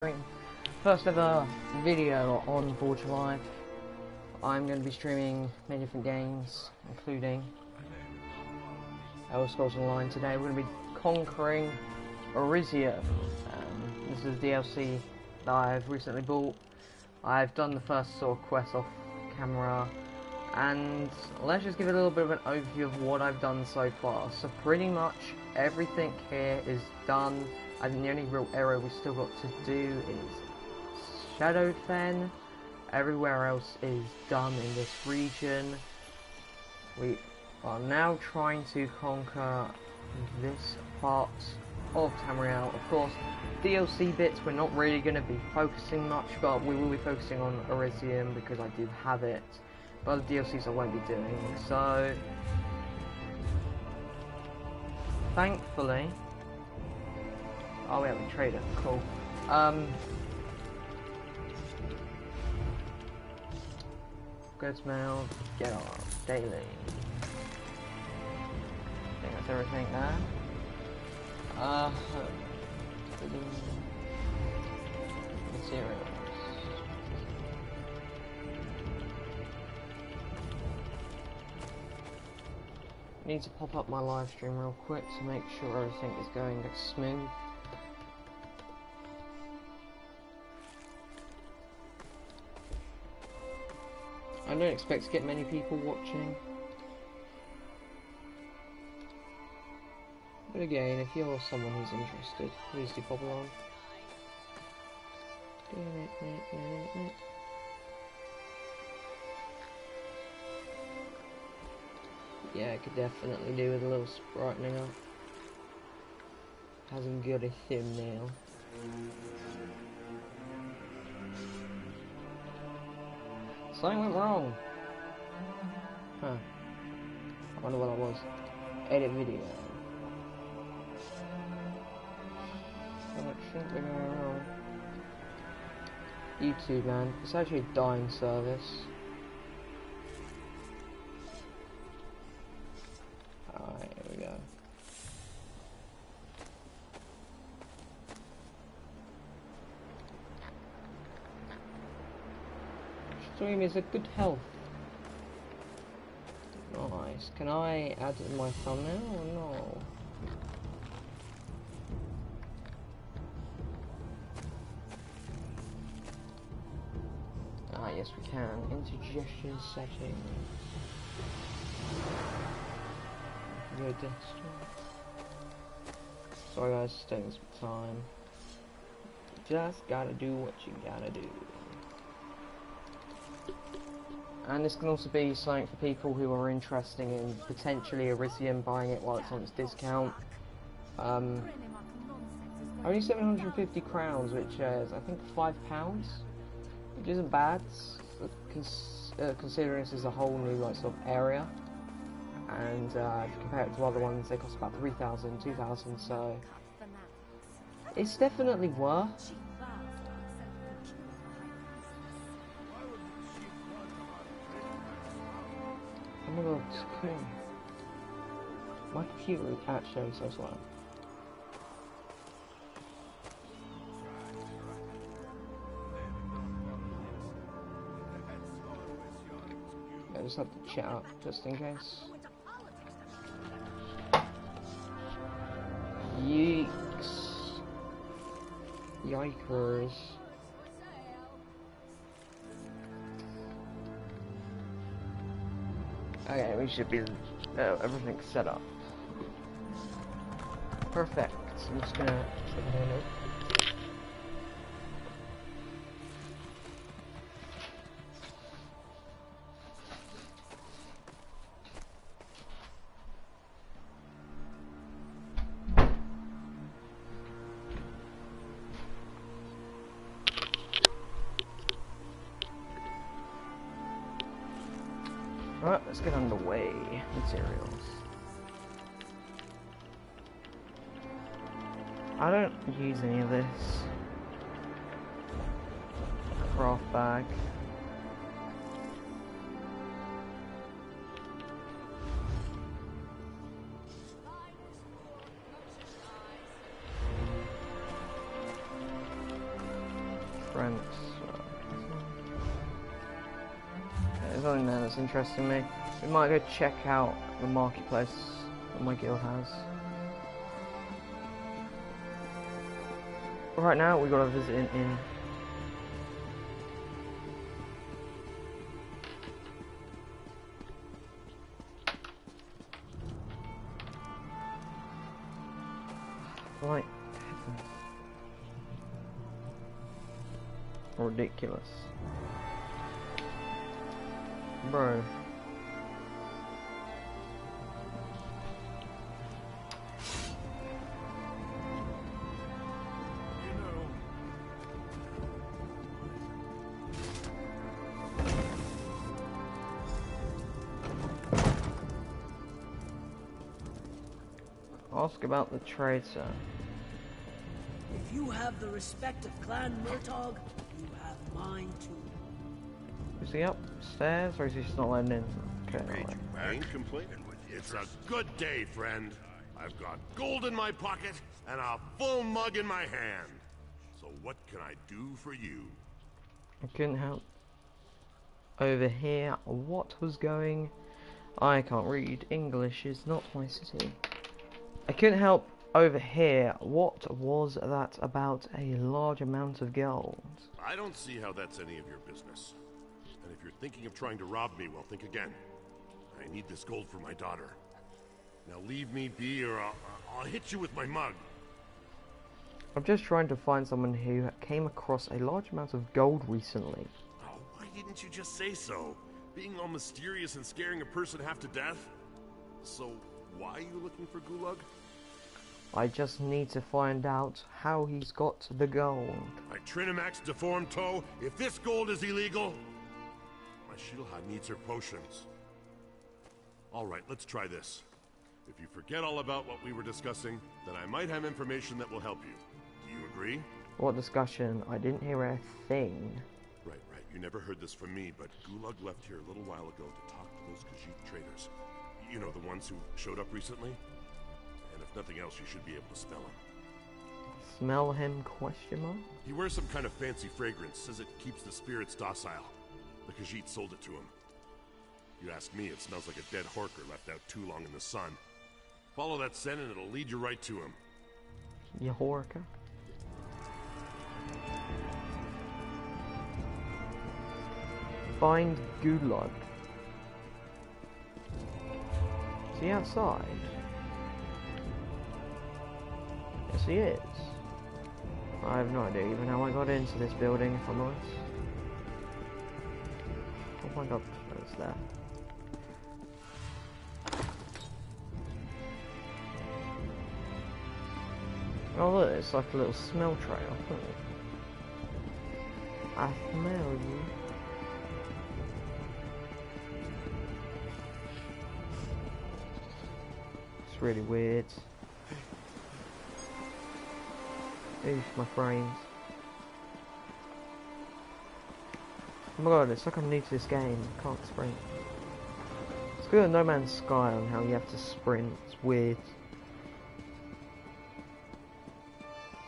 stream. First ever video on Forge Live. I'm going to be streaming many different games, including Elder Scrolls Online. Today we're going to be conquering Elysium. This is DLC that I've recently bought. I've done the first sort of quest off camera, and let's just give it a little bit of an overview of what I've done so far. So pretty much everything here is done. I think the only real area we still got to do is Shadowfen. Everywhere else is done in this region. We are now trying to conquer this part of Tamriel. Of course, DLC bits we're not really going to be focusing much, but we will be focusing on Elysium because I do have it. But the DLCs I won't be doing. So, thankfully. Oh, we have a trader. Cool. Goods mail. Get on. Daily. I think that's everything there. Materials. Need to pop up my live stream real quick to make sure everything is going smooth. I don't expect to get many people watching, but again, if you're someone who's interested, please do pop along. Yeah, I could definitely do with a little brightening up. Hasn't got a thumbnail. Something went wrong. Huh. I wonder what that was. Edit video. Well, it shouldn't be going wrong. YouTube, man. It's actually a dying service. Alright, here we go. Stream is a good health. Nice. Can I add it in my thumbnail or no? Ah, yes we can. Indigestion settings. Your desktop. Sorry guys, it's taking some time. Just gotta do what you gotta do. And this can also be something for people who are interested in potentially Elysium, buying it while it's on its discount. Only 750 crowns, which is I think £5, which isn't bad, considering this is a whole new like sort of area. And if you compare it to other ones, they cost about 3,000, 2,000, so it's definitely worth. Oh my god, it's cool. My computer is actually so slow. I just have to chat up just in case. Yeeks. Yikers. Okay, we should be everything's set up. Perfect. So I'm just gonna put it in. Alright, let's get underway. Materials. I don't use any of this. Craft bag. strengths. There's something there that's interesting me. We might go check out the marketplace that my guild has. Right now, we got to visit an inn. Like, ridiculous, bro. Ask about the trade, sir. If you have the respect of Clan Murtog, you have mine too. Is he upstairs or is he just not letting in? Okay. I ain't complaining with you. It's a good day, friend. I've got gold in my pocket and a full mug in my hand. So what can I do for you? I couldn't help overhear what was going. I can't read. English is not my city. I couldn't help overhear what was that about a large amount of gold. I don't see how that's any of your business. And if you're thinking of trying to rob me, well, think again. I need this gold for my daughter. Now leave me be or I'll hit you with my mug. I'm just trying to find someone who came across a large amount of gold recently. Oh, why didn't you just say so? Being all mysterious and scaring a person half to death? So, why are you looking for Gulag? I just need to find out how he's got the gold. My Trinimax deformed toe, if this gold is illegal, my Shieldhad needs her potions. Alright, let's try this. If you forget all about what we were discussing, then I might have information that will help you. Do you agree? What discussion? I didn't hear a thing. Right. You never heard this from me, but Gulag left here a little while ago to talk to those Khajiit traders. You know, the ones who showed up recently? And if nothing else, you should be able to smell him. Smell him, question mark? He wears some kind of fancy fragrance, says it keeps the spirits docile. The Khajiit sold it to him. You ask me, it smells like a dead horker left out too long in the sun. Follow that scent and it'll lead you right to him. You horker. Find Gulag. Is he outside? Yes, he is. I have no idea even how I got into this building, if I'm honest. Oh my god, it's there. Oh look, it's like a little smell trail. I smell you. It's really weird. Oof, my frames. Oh my god, it's like I'm new to this game. I can't sprint. It's good at No Man's Sky on how you have to sprint. It's weird.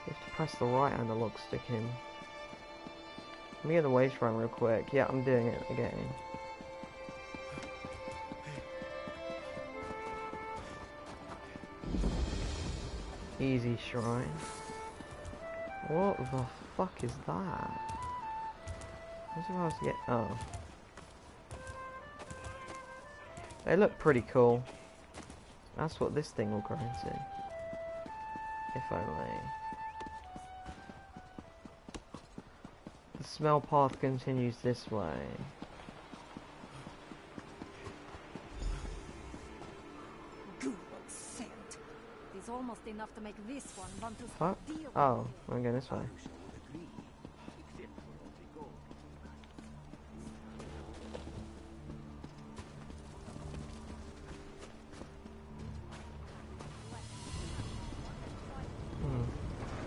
You have to press the right analog stick in. Let me get the wage run real quick. Yeah, I'm doing it again. Easy shrine. What the fuck is that? What's it supposed to get? Oh. They look pretty cool. That's what this thing will grow into. If only. The smell path continues this way. Good scent. It's almost enough to make this one want to What? deal with Oh, you. I'm going this way.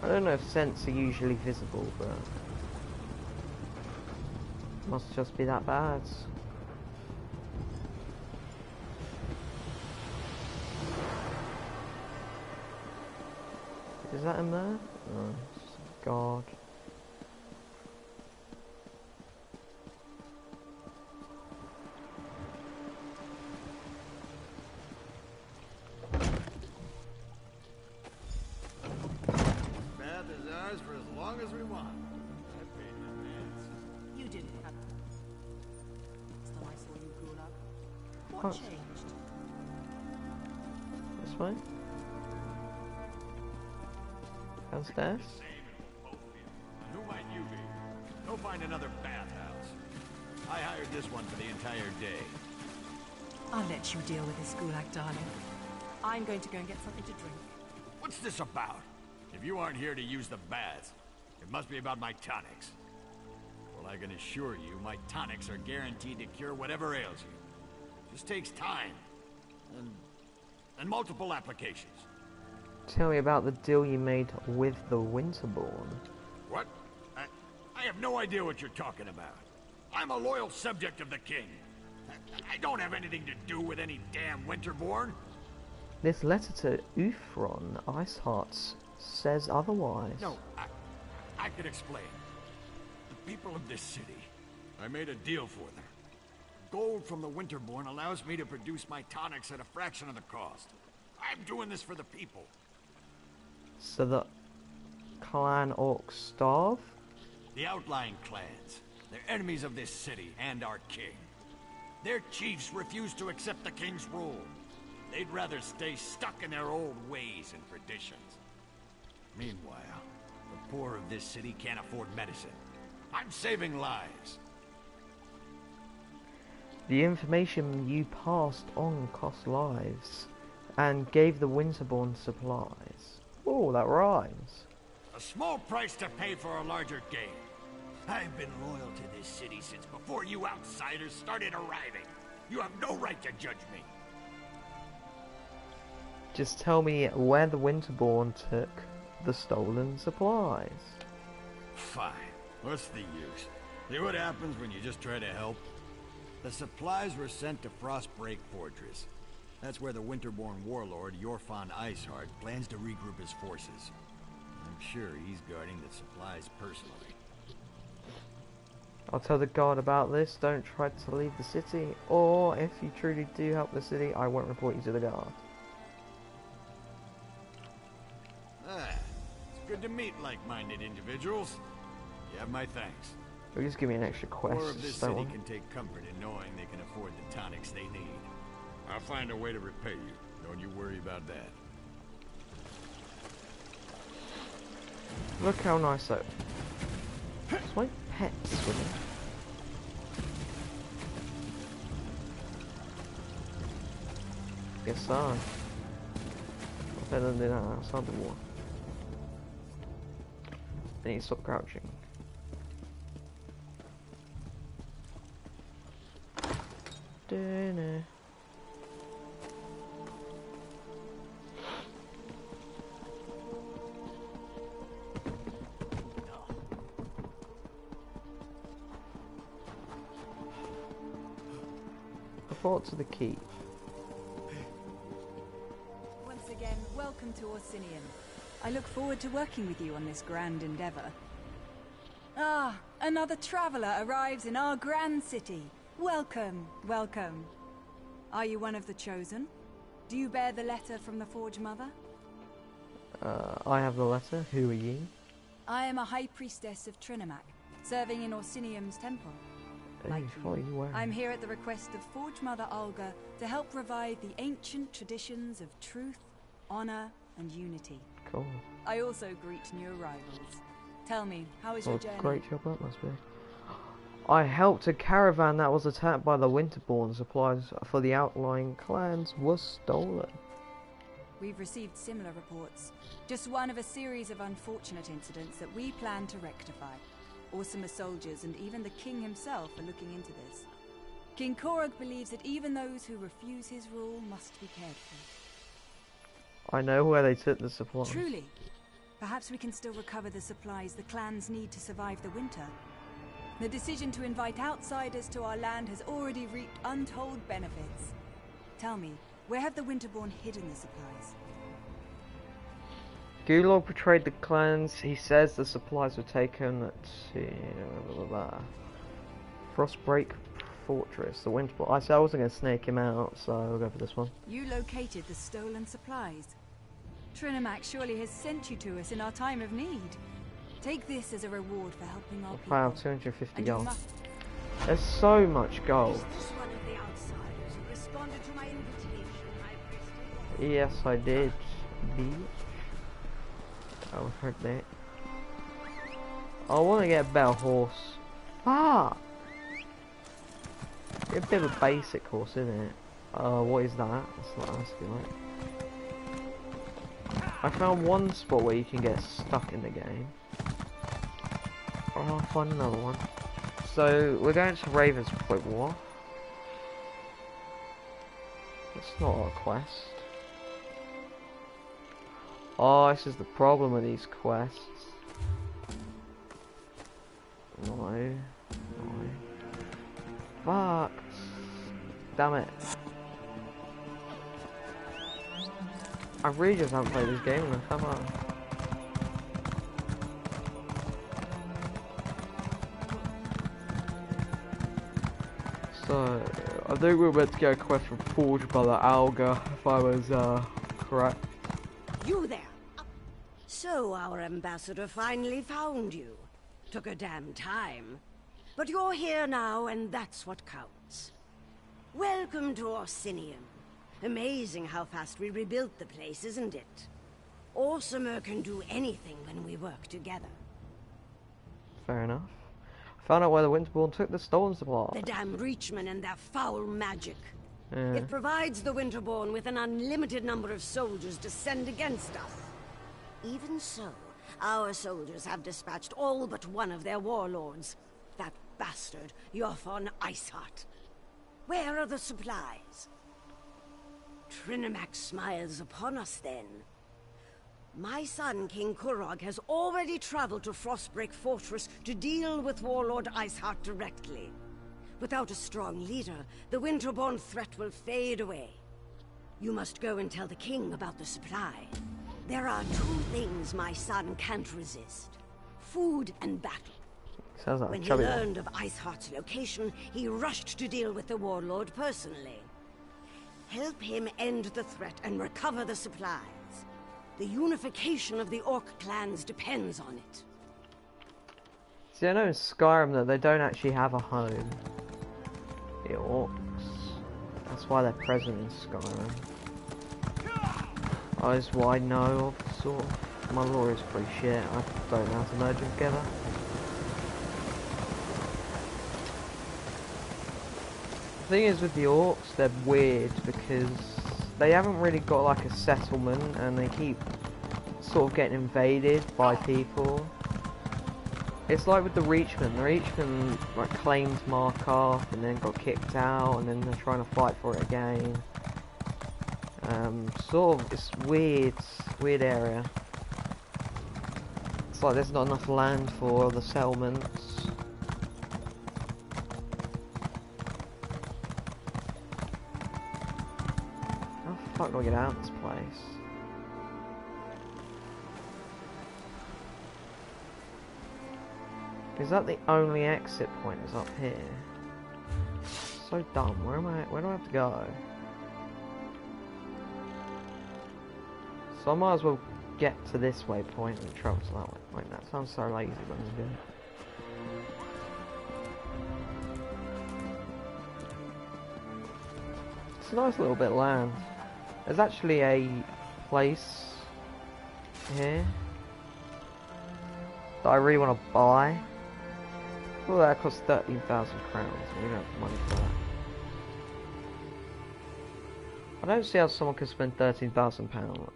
I don't know if scents are usually visible, but must just be that bad. Is that him there? No, it's just a guard. on. I paid in advance. You didn't have to. Last time I saw you, Gulag. What What? changed? This way? Downstairs? Same in both fields. And who might you be? Go find another bathhouse. I hired this one for the entire day. I'll let you deal with this, Gulag, darling. I'm going to go and get something to drink. What's this about? If you aren't here to use the baths, it must be about my tonics. Well, I can assure you, my tonics are guaranteed to cure whatever ails you. Just takes time. And multiple applications. Tell me about the deal you made with the Winterborn. What? I have no idea what you're talking about. I'm a loyal subject of the king. I don't have anything to do with any damn Winterborn. This letter to Uthron, Icehearts, says otherwise. No, I could explain. The people of this city, I made a deal for them. Gold from the Winterborn allows me to produce my tonics at a fraction of the cost. I'm doing this for the people. So the clan orcs starve? The outlying clans. They're enemies of this city and our king. Their chiefs refuse to accept the king's rule. They'd rather stay stuck in their old ways and traditions. Meanwhile, the poor of this city can't afford medicine. I'm saving lives. The information you passed on cost lives, and gave the Winterborn supplies. Oh, that rhymes. A small price to pay for a larger gain. I've been loyal to this city since before you outsiders started arriving. You have no right to judge me. Just tell me where the Winterborn took the stolen supplies. Fine. What's the use? See what happens when you just try to help? The supplies were sent to Frostbreak Fortress. That's where the Winterborn warlord, Yorfan Iceheart, plans to regroup his forces. I'm sure he's guarding the supplies personally. I'll tell the guard about this. Don't try to leave the city, or if you truly do help the city, I won't report you to the guard. It's good to meet like-minded individuals. You have my thanks. Or just give me an extra quest. Poor of this just don't city want- can take comfort in knowing they can afford the tonics they need. I'll find a way to repay you. Don't you worry about that. Look how nice that. It's my pets with it. Yes, sir. I'm better than that outside the wall. I need to stop crouching. Dinner. Report to the keep. Once again, welcome to Orsinium. I look forward to working with you on this grand endeavor. Ah, another traveler arrives in our grand city. Welcome, welcome. Are you one of the chosen? Do you bear the letter from the Forge Mother? I have the letter. Who are you? I am a high priestess of Trinimac, serving in Orsinium's temple. Like what are you wearing? I'm here at the request of Forge Mother Olga to help revive the ancient traditions of truth, honor, and unity. Cool. I also greet new arrivals. Tell me, how is your journey? Great job that must be. I helped a caravan that was attacked by the Winterborn. Supplies for the outlying clans were stolen. We've received similar reports. Just one of a series of unfortunate incidents that we plan to rectify. Orsimer soldiers and even the king himself are looking into this. King Korog believes that even those who refuse his rule must be cared for. I know where they took the supplies. Truly. Perhaps we can still recover the supplies the clans need to survive the winter. The decision to invite outsiders to our land has already reaped untold benefits. Tell me, where have the Winterborn hidden the supplies? Gulag betrayed the clans. He says the supplies were taken to Frostbreak Fortress, the Winterborn. I said I wasn't going to snake him out, so I'll go for this one. You located the stolen supplies. Trinimac surely has sent you to us in our time of need. Take this as a reward for helping our people. Wow, 250 And you gold. must- There's so much gold. Is this one of the outsiders who responded to my invitation? I requested? Yes, I did. Bitch. I heard that. I want to get a better horse. Ah! It's a bit of a basic horse, isn't it? What is that? That's not asking, right? I found one spot where you can get stuck in the game. Oh, I'll find another one. So, we're going to Raven's Point War. It's not our quest. Oh, this is the problem with these quests. No. No. Fuck. Damn it. I really just haven't played this game enough, have I? So, I think we're meant to get a quest from Forged by the Alga, if I was, correct. You there! So our ambassador finally found you. Took a damn time. But you're here now, and that's what counts. Welcome to Orsinium. Amazing how fast we rebuilt the place, isn't it? Orsimer can do anything when we work together. Fair enough. Found out where the Winterborn took the stolen supply. The damn Reachmen and their foul magic. Yeah. It provides the Winterborn with an unlimited number of soldiers to send against us. Even so, our soldiers have dispatched all but one of their warlords. That bastard, Jothon Iceheart. Where are the supplies? Trinimac smiles upon us then. My son, King Kurog, has already traveled to Frostbreak Fortress to deal with Warlord Iceheart directly. Without a strong leader, the Winterborn threat will fade away. You must go and tell the king about the supply. There are two things my son can't resist. Food and battle. Sounds like When a he chubby one. learned of Iceheart's location, he rushed to deal with the warlord personally. Help him end the threat and recover the supplies. The unification of the Orc clans depends on it. See, I know in Skyrim that they don't actually have a home. The orcs. That's why they're present in Skyrim. That's what I know of, sort of. My lore is pretty shit. I don't know how to merge them together. The thing is with the orcs, they're weird because they haven't really got like a settlement and they keep sort of getting invaded by people. It's like with the Reachmen. The Reachmen like claimed Markarth and then got kicked out and then they're trying to fight for it again. Sort of, it's weird area. It's like there's not enough land for the settlements. How the fuck do I get out of this place? Is that the only exit point is up here? So dumb. Where do I have to go? So I might as well get to this waypoint and travel to that way. Wait, that sounds so lazy when I do it. It's a nice little bit of land. There's actually a place here that I really want to buy. Oh, that costs 13,000 crowns. We don't have money for that. I don't see how someone could spend £13,000.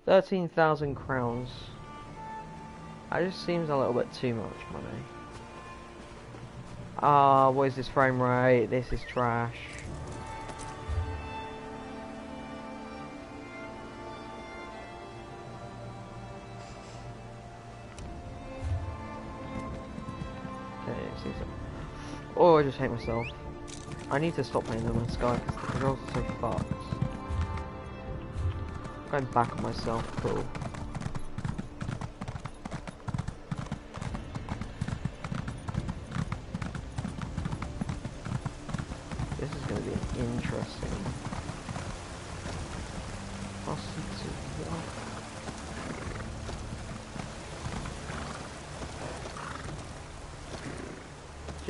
13,000 crowns. That just seems a little bit too much money. Ah, what is this frame rate? This is trash. Oh, I just hate myself. I need to stop playing No Man's Sky because the controls are so fucked. Going back on myself, cool. This is going to be interesting.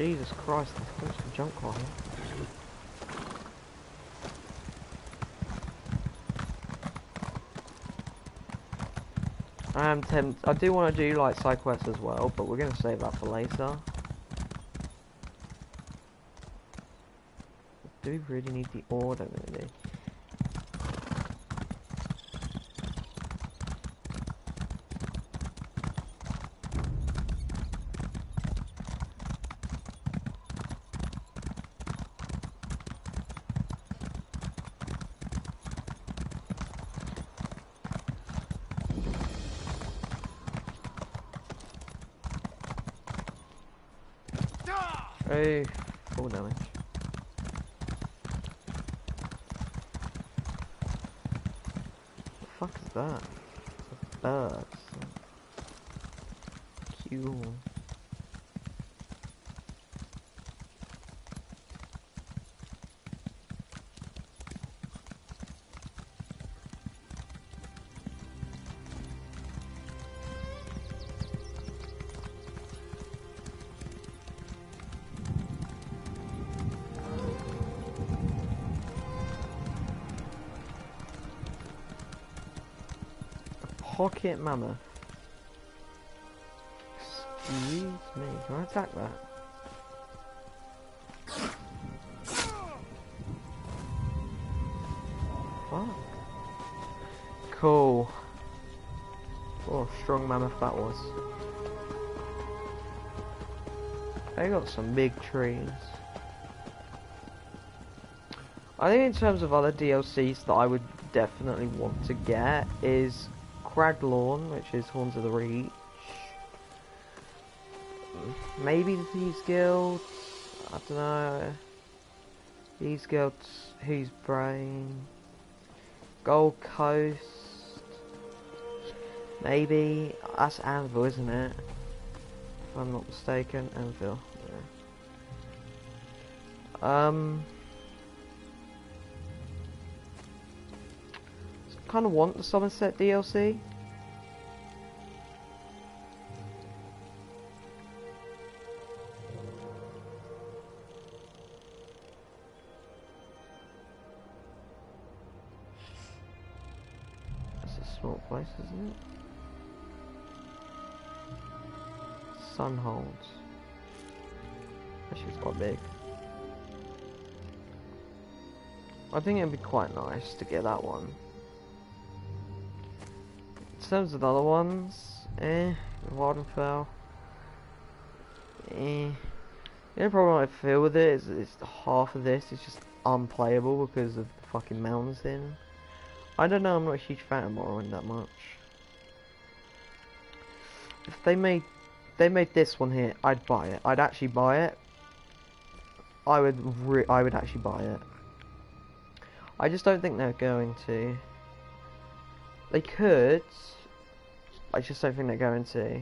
Jesus Christ, this thing's a jump car here. I am tempted. I do want to do like side quests as well, but we're gonna save that for later. Do we really need the ore? Don't really. Oh, full damage. The fuck is that? It's a bird. Cute. Pocket mammoth. Excuse me, can I attack that? Fuck. Cool. Oh, strong mammoth that was. They got some big trees. I think in terms of other DLCs that I would definitely want to get is Craglawn, which is Horns of the Reach. Maybe the Thieves Guild. I don't know. Thieves Guild, Whose Brain. Gold Coast. Maybe. That's Anvil, isn't it? If I'm not mistaken. Anvil. Yeah. Kind of want the Somerset DLC. That's a small place, isn't it? Sunholds. Actually, it's quite big. I think it'd be quite nice to get that one. In terms of the other ones, Wardenfell, The only problem I feel with it is half of this is just unplayable because of the fucking mountains in. I don't know, I'm not a huge fan of Morrowind that much. If they made this one here, I'd buy it. I'd actually buy it. I would actually buy it. I just don't think they're going to. They could. I just don't think they're going to.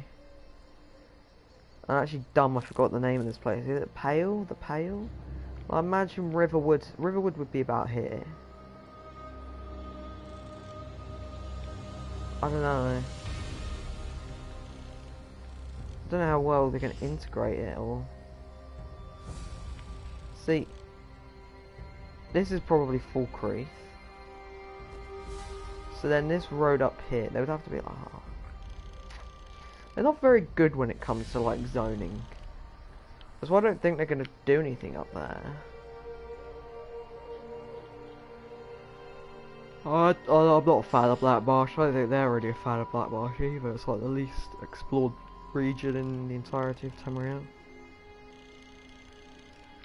I'm actually dumb, I forgot the name of this place. Is it Pale? The Pale? I imagine Riverwood. Riverwood would be about here. I don't know. I don't know how well they're going to integrate it or... See, this is probably Falkreath. So then this road up here, they would have to be like... Oh. They're not very good when it comes to like zoning. That's why I don't think they're going to do anything up there. I'm not a fan of Black Marsh. I don't think they're really a fan of Black Marsh either. It's like the least explored region in the entirety of Tamriel.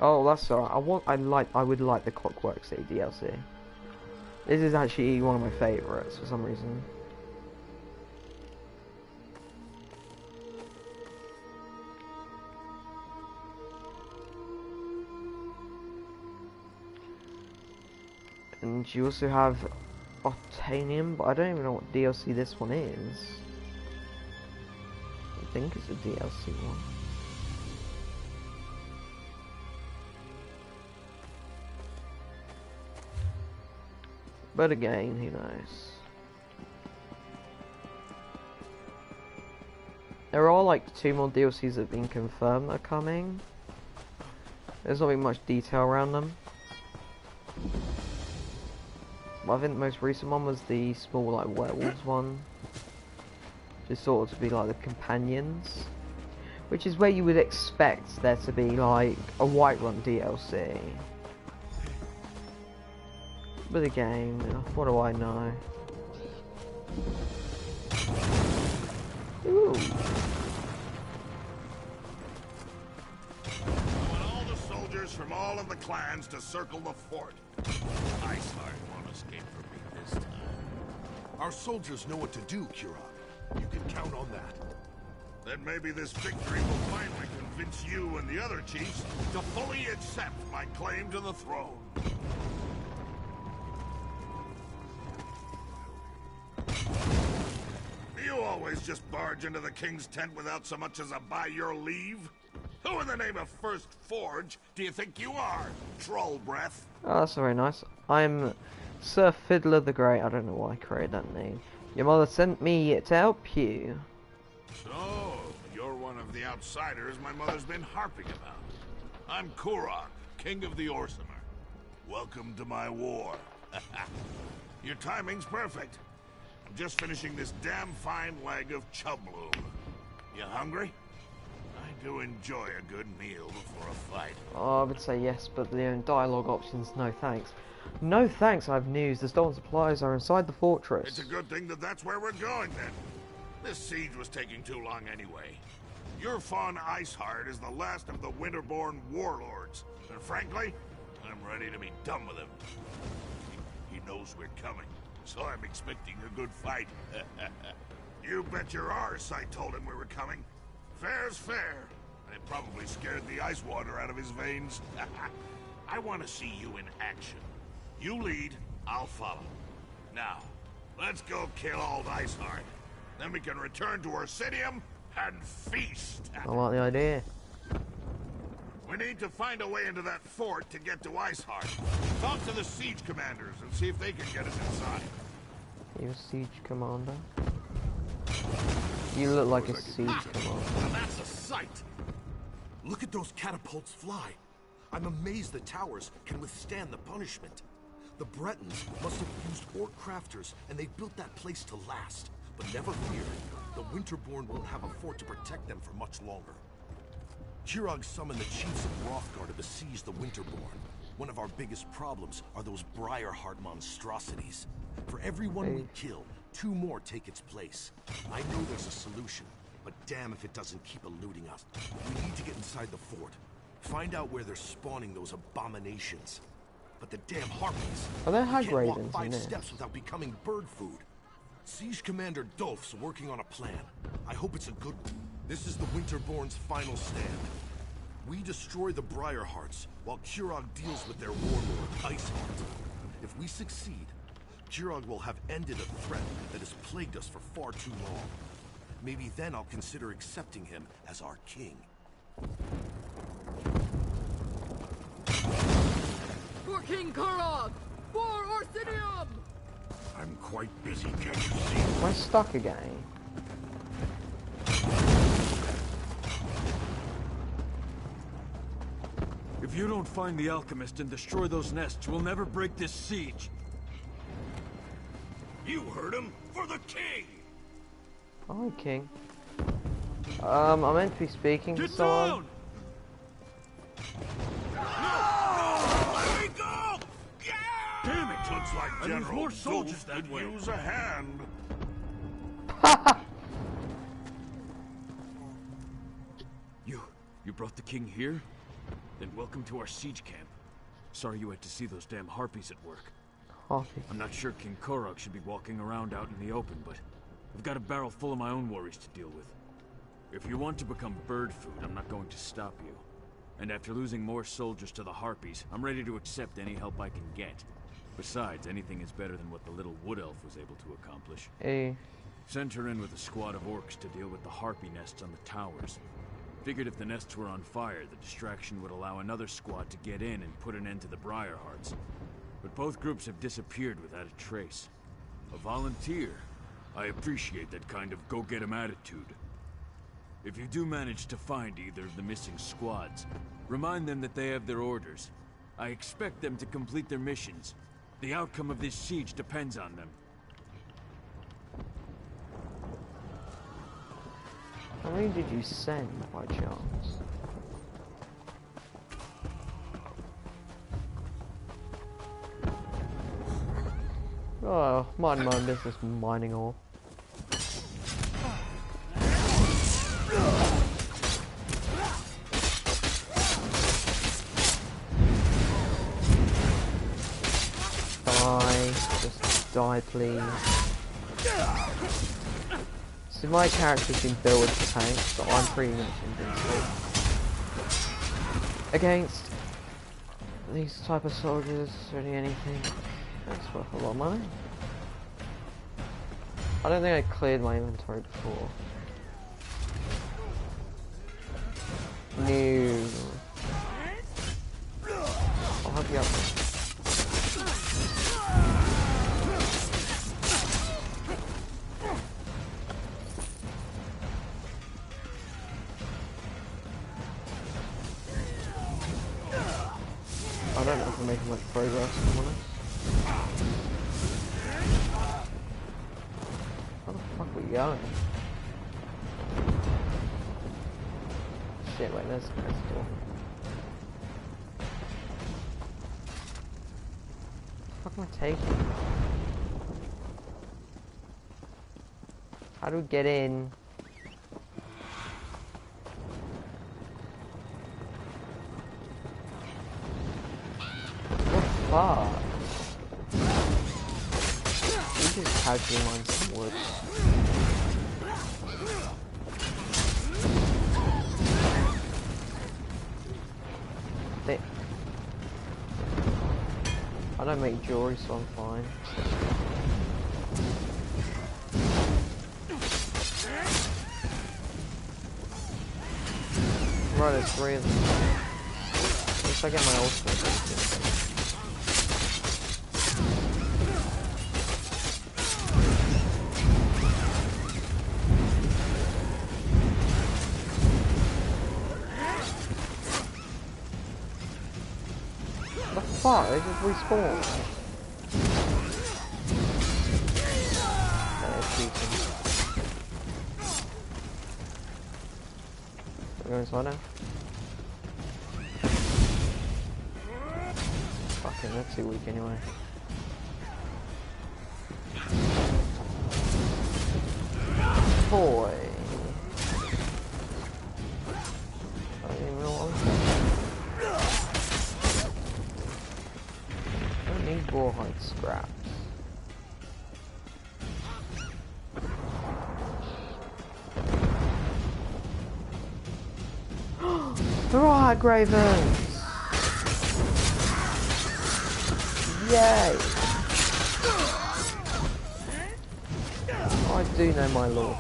Oh, that's alright. I would like the Clockwork City DLC. This is actually one of my favourites for some reason. And you also have Botanium, but I don't even know what DLC this one is. I think it's a DLC one. But again, who knows? There are like 2 more DLCs that have been confirmed that are coming. There's not really much detail around them. I think the most recent one was the small like werewolves one. Just sort of to be like the companions. Which is where you would expect there to be like a Whiterun DLC. But again, what do I know? Ooh. From all of the clans to circle the fort. Iceheart won't escape from me this time. Our soldiers know what to do, Kurog. You can count on that. Then maybe this victory will finally convince you and the other chiefs to fully accept my claim to the throne. You always just barge into the king's tent without so much as a by your leave? Who in the name of First Forge do you think you are, troll breath? Oh, that's very nice. I'm Sir Fiddler the Great. I don't know why I created that name. Your mother sent me to help you. So, you're one of the outsiders my mother's been harping about. I'm Kurog, King of the Orsimer. Welcome to my war. Your timing's perfect. I'm just finishing this damn fine leg of chubloom. You hungry? I do enjoy a good meal before a fight. Oh, I would say yes, but the dialogue options, no thanks. No thanks, I have news. The stolen supplies are inside the fortress. It's a good thing that that's where we're going, then. This siege was taking too long anyway. Your Fawn Iceheart is the last of the Winterborn warlords. And frankly, I'm ready to be done with him. He knows we're coming, so I'm expecting a good fight. You bet your arse I told him we were coming. Fair's fair. And it probably scared the ice water out of his veins. I want to see you in action. You lead, I'll follow. Now, let's go kill old Iceheart. Then we can return to Orsidium and feast. I like the idea. We need to find a way into that fort to get to Iceheart. Talk to the siege commanders and see if they can get us inside. You're a siege commander. You look like a siege commander. Now that's a sight! Look at those catapults fly. I'm amazed the towers can withstand the punishment. The Bretons must have used orc crafters, and they built that place to last. But never fear, the Winterborn won't have a fort to protect them for much longer. Kurog summoned the chiefs of Hrothgar to besiege the Winterborn. One of our biggest problems are those Briarheart monstrosities. For every one we kill, 2 more take its place. I know there's a solution, but damn if it doesn't keep eluding us. We need to get inside the fort. Find out where they're spawning those abominations. But the damn harpies Are there hag can't walk ravens in 5 there? steps without becoming bird food. Siege Commander Dolph's working on a plan. I hope it's a good one. This is the Winterborn's final stand. We destroy the Briarhearts, while Kurog deals with their warlord, Iceheart. If we succeed, Kurog will have ended a threat that has plagued us for far too long. Maybe then I'll consider accepting him as our king. For King Kurog! For Orsidium! I'm quite busy, can't you see? Am I stuck again? If you don't find the alchemist and destroy those nests, we'll never break this siege. You heard him! For the king! Hi, King. I'm meant to be speaking to Get someone. down! Let me go! Damn it! Looks like I lose General more soldiers Goof that could way. use a hand. You brought the king here? Then welcome to our siege camp. Sorry you had to see those damn harpies at work. Harpy. I'm not sure King Kurog should be walking around out in the open, but I've got a barrel full of my own worries to deal with. If you want to become bird food, I'm not going to stop you. And after losing more soldiers to the harpies, I'm ready to accept any help I can get. Besides, anything is better than what the little wood elf was able to accomplish. Hey. Sent her in with a squad of orcs to deal with the harpy nests on the towers. Figured if the nests were on fire, the distraction would allow another squad to get in and put an end to the Briarhearts. But both groups have disappeared without a trace. A volunteer. I appreciate that kind of go-get-'em attitude. If you do manage to find either of the missing squads, remind them that they have their orders. I expect them to complete their missions. The outcome of this siege depends on them. How many did you send, by chance? Oh, mind my own business mining ore. Die. Just die, please. So my character's been built with the tank, so I'm pretty much invincible against these type of soldiers. Really anything. That's worth a lot of money. I don't think I cleared my inventory before. No. I'll help you out. I don't know if we're making much progress, if I'm honest. How the fuck are we going? Shit, wait, there's the door. What the fuck am I taking? How do we get in? Fuck. We just casually mine some wood. I don't make jewelry, so I'm fine. Right, there's 3 of them. At least I get my ultimate. Fuck, they just respawn. We're going inside now. Fucking, that's too weak anyway. Boy. I don't even know what I'm saying. Need rawhide scraps. The rawhide gravens! Yay! I do know my lore.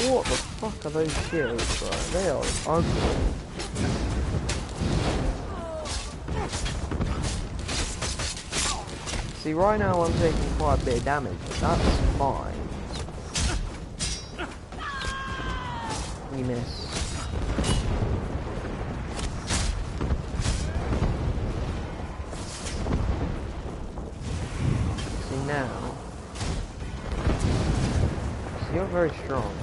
What the fuck are those shields, bro? They are ugly. See, right now I'm taking quite a bit of damage, but that's fine. You miss. See now. See, you're very strong.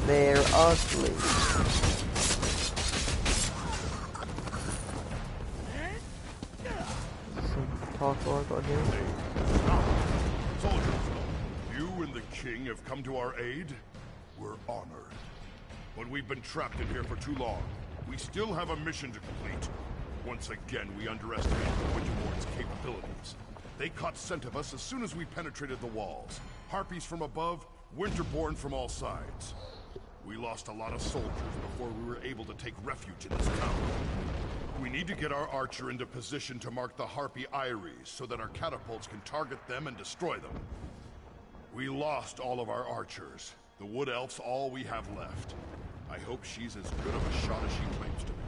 They're ugly. Some parkour I got here. Soldiers, you and the king have come to our aid. We're honored. But we've been trapped in here for too long. We still have a mission to complete. Once again, we underestimated the Winterborn's capabilities. They caught scent of us as soon as we penetrated the walls. Harpies from above, Winterborn from all sides. We lost a lot of soldiers before we were able to take refuge in this tower. We need to get our archer into position to mark the Harpy Eyries so that our catapults can target them and destroy them. We lost all of our archers. The Wood Elf's all we have left. I hope she's as good of a shot as she claims to be.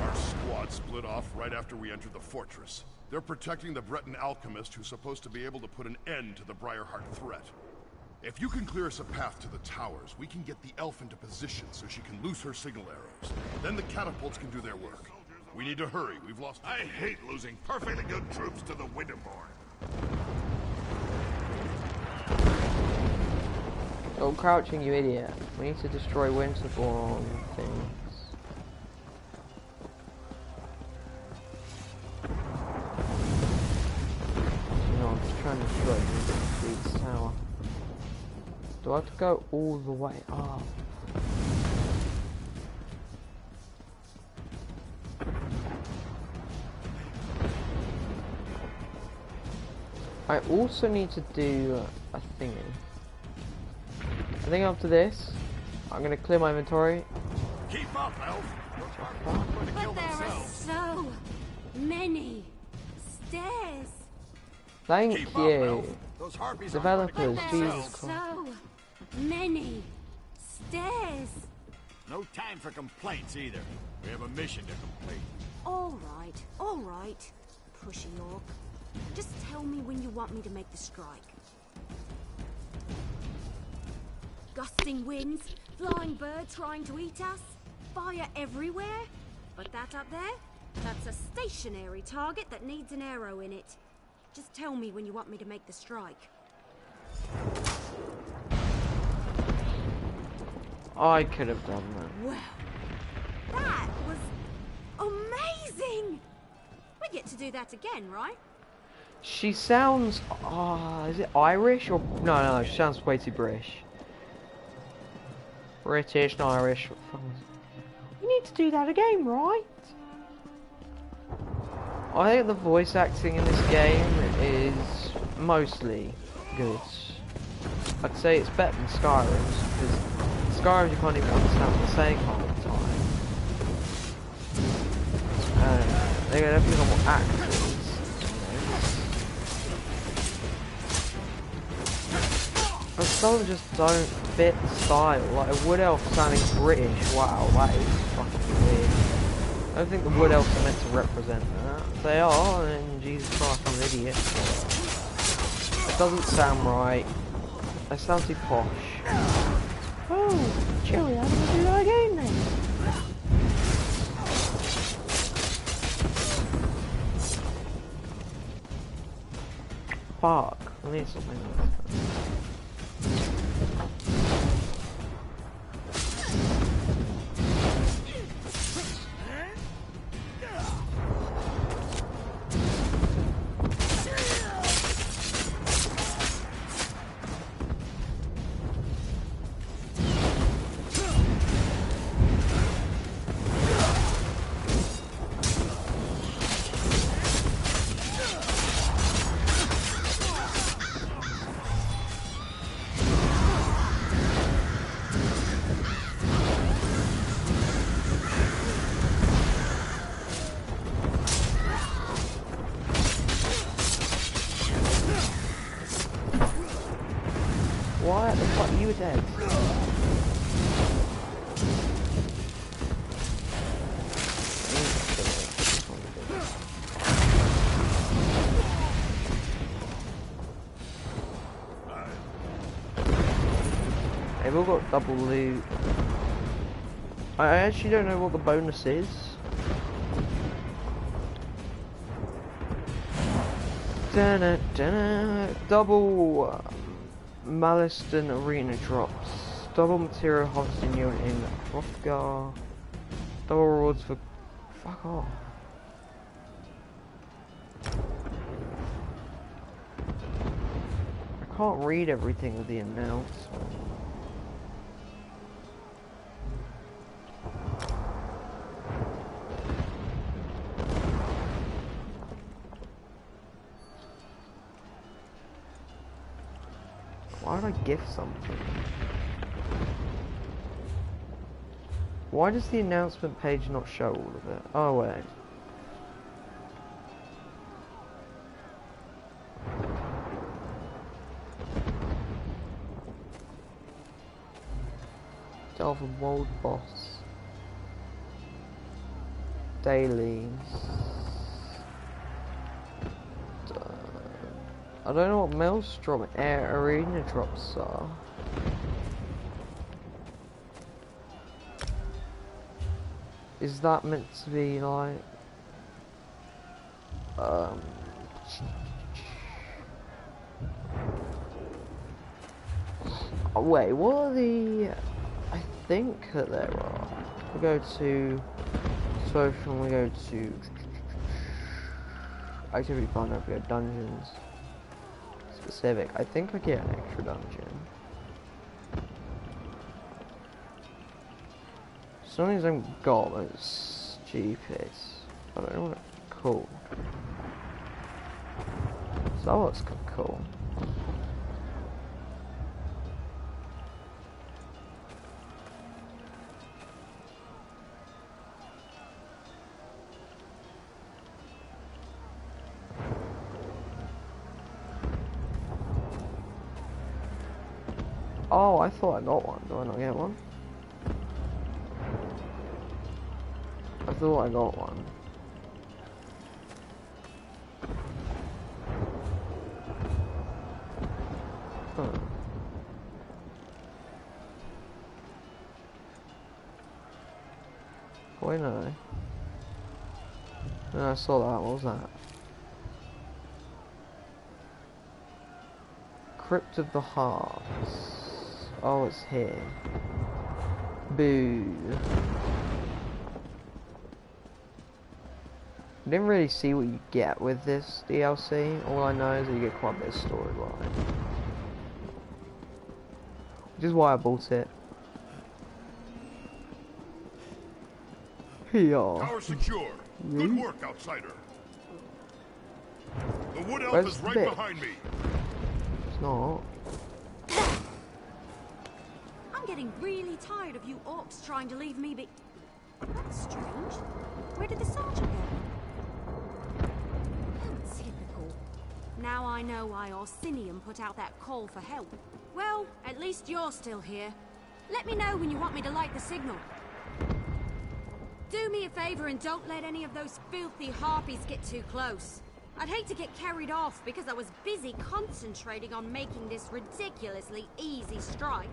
Our squad split off right after we entered the fortress. They're protecting the Breton alchemist who's supposed to be able to put an end to the Briarheart threat. If you can clear us a path to the towers, we can get the elf into position so she can loose her signal arrows. Then the catapults can do their work. We need to hurry. We've lost... I hate losing perfectly good troops to the Winterborn. Oh, crouching, you idiot. We need to destroy Winterborn things. You know, I'm just trying to destroy this tower. Do I have to go all the way up? I also need to do a thingy. I think after this, I'm gonna clear my inventory. Keep up, Elf. But there are so many stairs. Thank Keep you, up, Elf. Those harpies developers. But there Jesus are Christ. so many stairs. No time for complaints either. We have a mission to complete. All right, pushy orc. Just tell me when you want me to make the strike. Gusting winds, flying birds trying to eat us, fire everywhere. But that up there, that's a stationary target that needs an arrow in it. Just tell me when you want me to make the strike. I could have done that. Well, that was amazing! We get to do that again, right? She sounds, is it Irish or, no, she sounds way too British. British, not Irish. We need to do that again, right? I think the voice acting in this game is mostly good. I'd say it's better than Skyrim's, because Skyrim you can't even understand what they're saying half the time. They definitely got more actors. But some of them just don't fit the style. Like a Wood Elf sounding British, wow, that is fucking weird. I don't think the Wood Elves are meant to represent that. If they are, then Jesus Christ, I'm an idiot. It doesn't sound right. They sound too posh. Oh, chilly, I'm gonna do that again then. Fuck, I need something else. What the fuck? You were dead. They've all got double loot. I actually don't know what the bonus is. Double Maliston Arena drops. Double material harvesting unit in Hrothgar. Double rewards for... Fuck off. I can't read everything with the announcement. Why would I gift something? Why does the announcement page not show all of it? Oh wait. Delvin World Boss. Dailies. I don't know what Maelstrom Air Arena drops are. Is that meant to be like oh, wait, what are the I think that there are. We go to social, we go to activity finder, we go dungeons. Specific. I think I get an extra dungeon. Something I haven't got that's stupid. I don't know what it's called. So that looks cool. Oh, I thought I got one. Do I not get one? I thought I got one. Huh. Wait, no. No, I saw that. What was that? Crypt of the Hearts. Oh, it's here. Boo. I didn't really see what you get with this DLC. All I know is that you get quite a bit of storyline. Which is why I bought it. Yeah. Tower secure. Good work, outsider. The wood elf Where's is right Vic? behind me. It's not. I'm getting really tired of you orcs trying to leave me be... That's strange. Where did the sergeant go? How typical. Now I know why Orsinium put out that call for help. Well, at least you're still here. Let me know when you want me to light the signal. Do me a favor and don't let any of those filthy harpies get too close. I'd hate to get carried off because I was busy concentrating on making this ridiculously easy strike.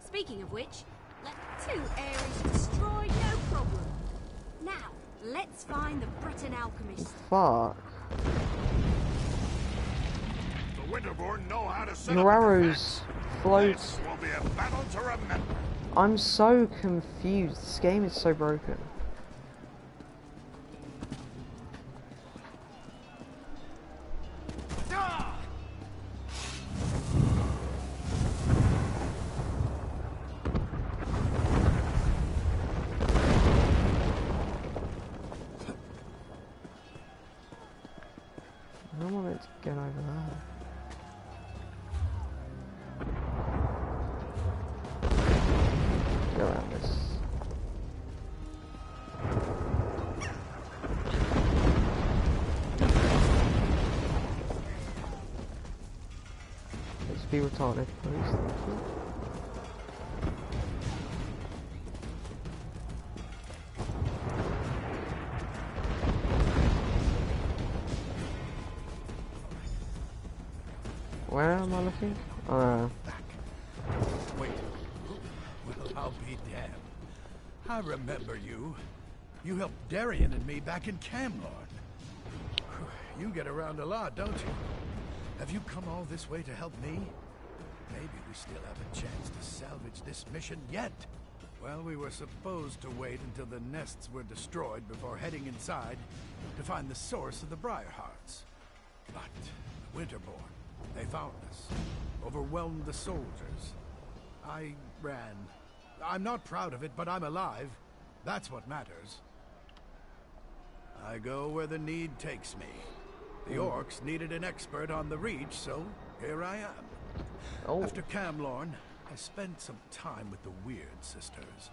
Speaking of which, let 2 areas destroyed, no problem. Now, let's find the Breton alchemist. Fuck. The Winterborn know how to set Your up a arrows defense. float. This will be a battle to remember. I'm so confused. This game is so broken. I want it to get over there. Go around this. Let's be retarded, please. Thank you. Where am I looking? Wait. Well, I'll be damned. I remember you. You helped Darien and me back in Camlorn. You get around a lot, don't you? Have you come all this way to help me? Maybe we still have a chance to salvage this mission yet. Well, we were supposed to wait until the nests were destroyed before heading inside to find the source of the Briarhearts. But the Winterborn, they found us, overwhelmed the soldiers. I ran. I'm not proud of it, but I'm alive. That's what matters. I go where the need takes me. The orcs needed an expert on the Reach, so here I am. Oh. After Camlorn, I spent some time with the Weird Sisters.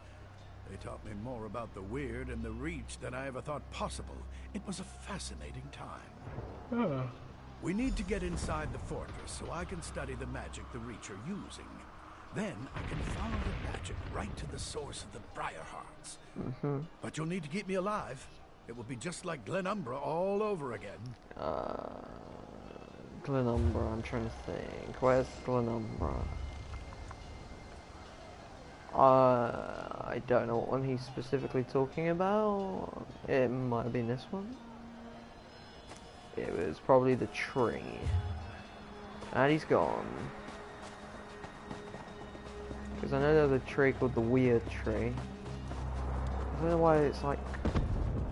They taught me more about the weird and the Reach than I ever thought possible. It was a fascinating time. We need to get inside the fortress so I can study the magic the Reach are using. Then I can follow the magic right to the source of the Briarhearts. But you'll need to keep me alive. It will be just like Glenumbra all over again. Glenumbra, I'm trying to think. Where's Glenumbra? I don't know what one he's specifically talking about. It might have been this one. It was probably the tree. And he's gone. Because I know there's a tree called the Weird Tree. I don't know why it's like...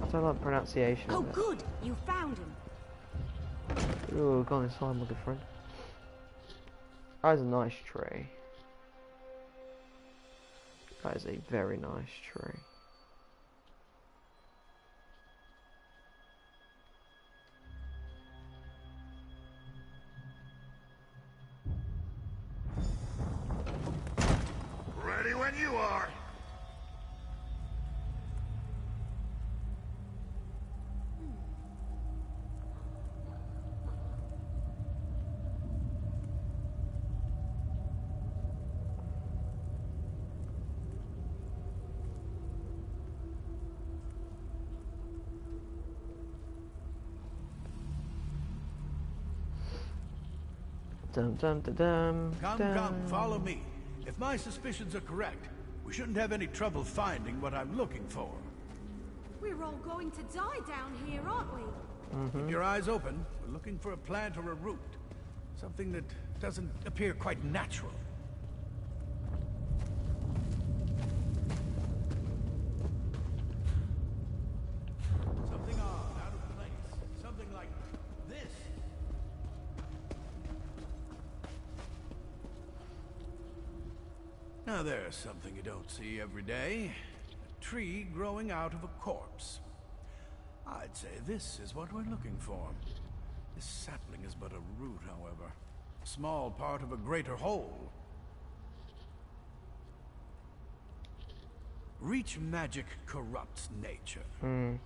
I don't like the pronunciation Oh, of it. good! You found him. Ooh, go on inside, my good friend. That is a nice tree. That is a very nice tree. Ready when you are. Dum dum da dum. Come, follow me. If my suspicions are correct, we shouldn't have any trouble finding what I'm looking for. We're all going to die down here, aren't we? Keep your eyes open. We're looking for a plant or a root. Something that doesn't appear quite natural. Something odd, out of place. Something like this. Now there's something you don't see every day. A tree growing out of a corpse. I'd say this is what we're looking for. This sapling is but a root, however. A small part of a greater whole. Reach magic corrupts nature.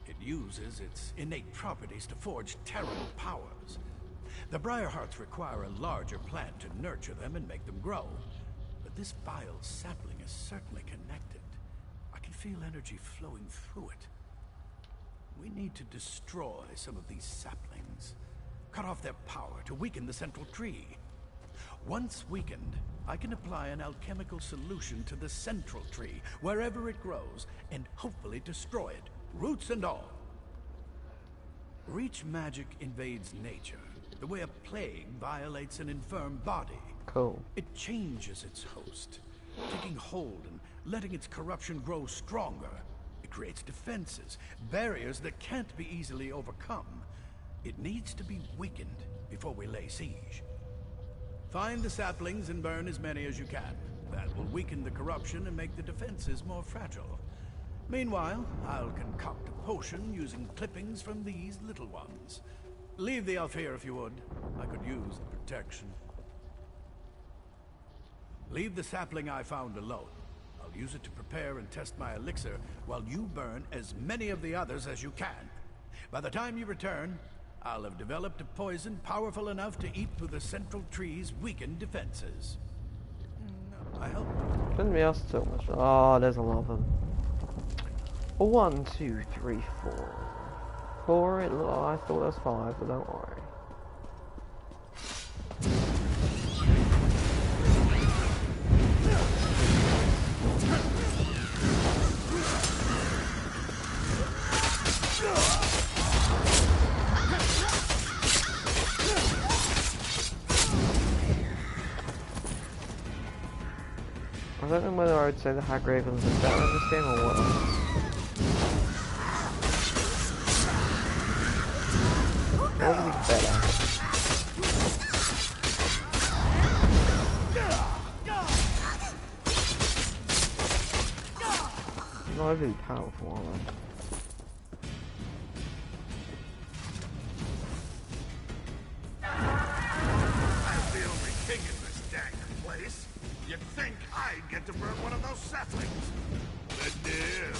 It uses its innate properties to forge terrible powers. The Briarhearts require a larger plant to nurture them and make them grow. But this vile sapling is certainly connected. I can feel energy flowing through it. We need to destroy some of these saplings. Cut off their power to weaken the central tree. Once weakened, I can apply an alchemical solution to the central tree, wherever it grows, and hopefully destroy it, roots and all. Reach magic invades nature, the way a plague violates an infirm body. Cool. It changes its host, taking hold and letting its corruption grow stronger. It creates defenses, barriers that can't be easily overcome. It needs to be weakened before we lay siege. Find the saplings and burn as many as you can. That will weaken the corruption and make the defenses more fragile. Meanwhile, I'll concoct a potion using clippings from these little ones. Leave the elf here if you would. I could use the protection. Leave the sapling I found alone. I'll use it to prepare and test my elixir while you burn as many of the others as you can. By the time you return, I'll have developed a poison powerful enough to eat through the central tree's weakened defenses. I hope. Couldn't be asked so much. Oh, there's a lot of them. 1, 2, 3, 4. 4, I thought there was 5, but don't worry. I don't know whether I would say the Hag Ravens are better in this game or worse. Probably better. Not overly powerful, are they? I'm the only king in this dang place. You'd think I'd get to burn one of those saplings. The deal.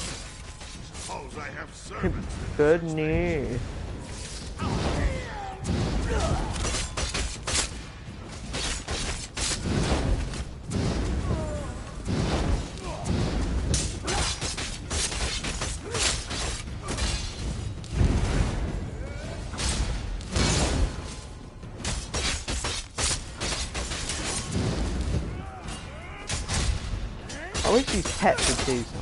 suppose I have servants. Good news. I wish these pets would do something.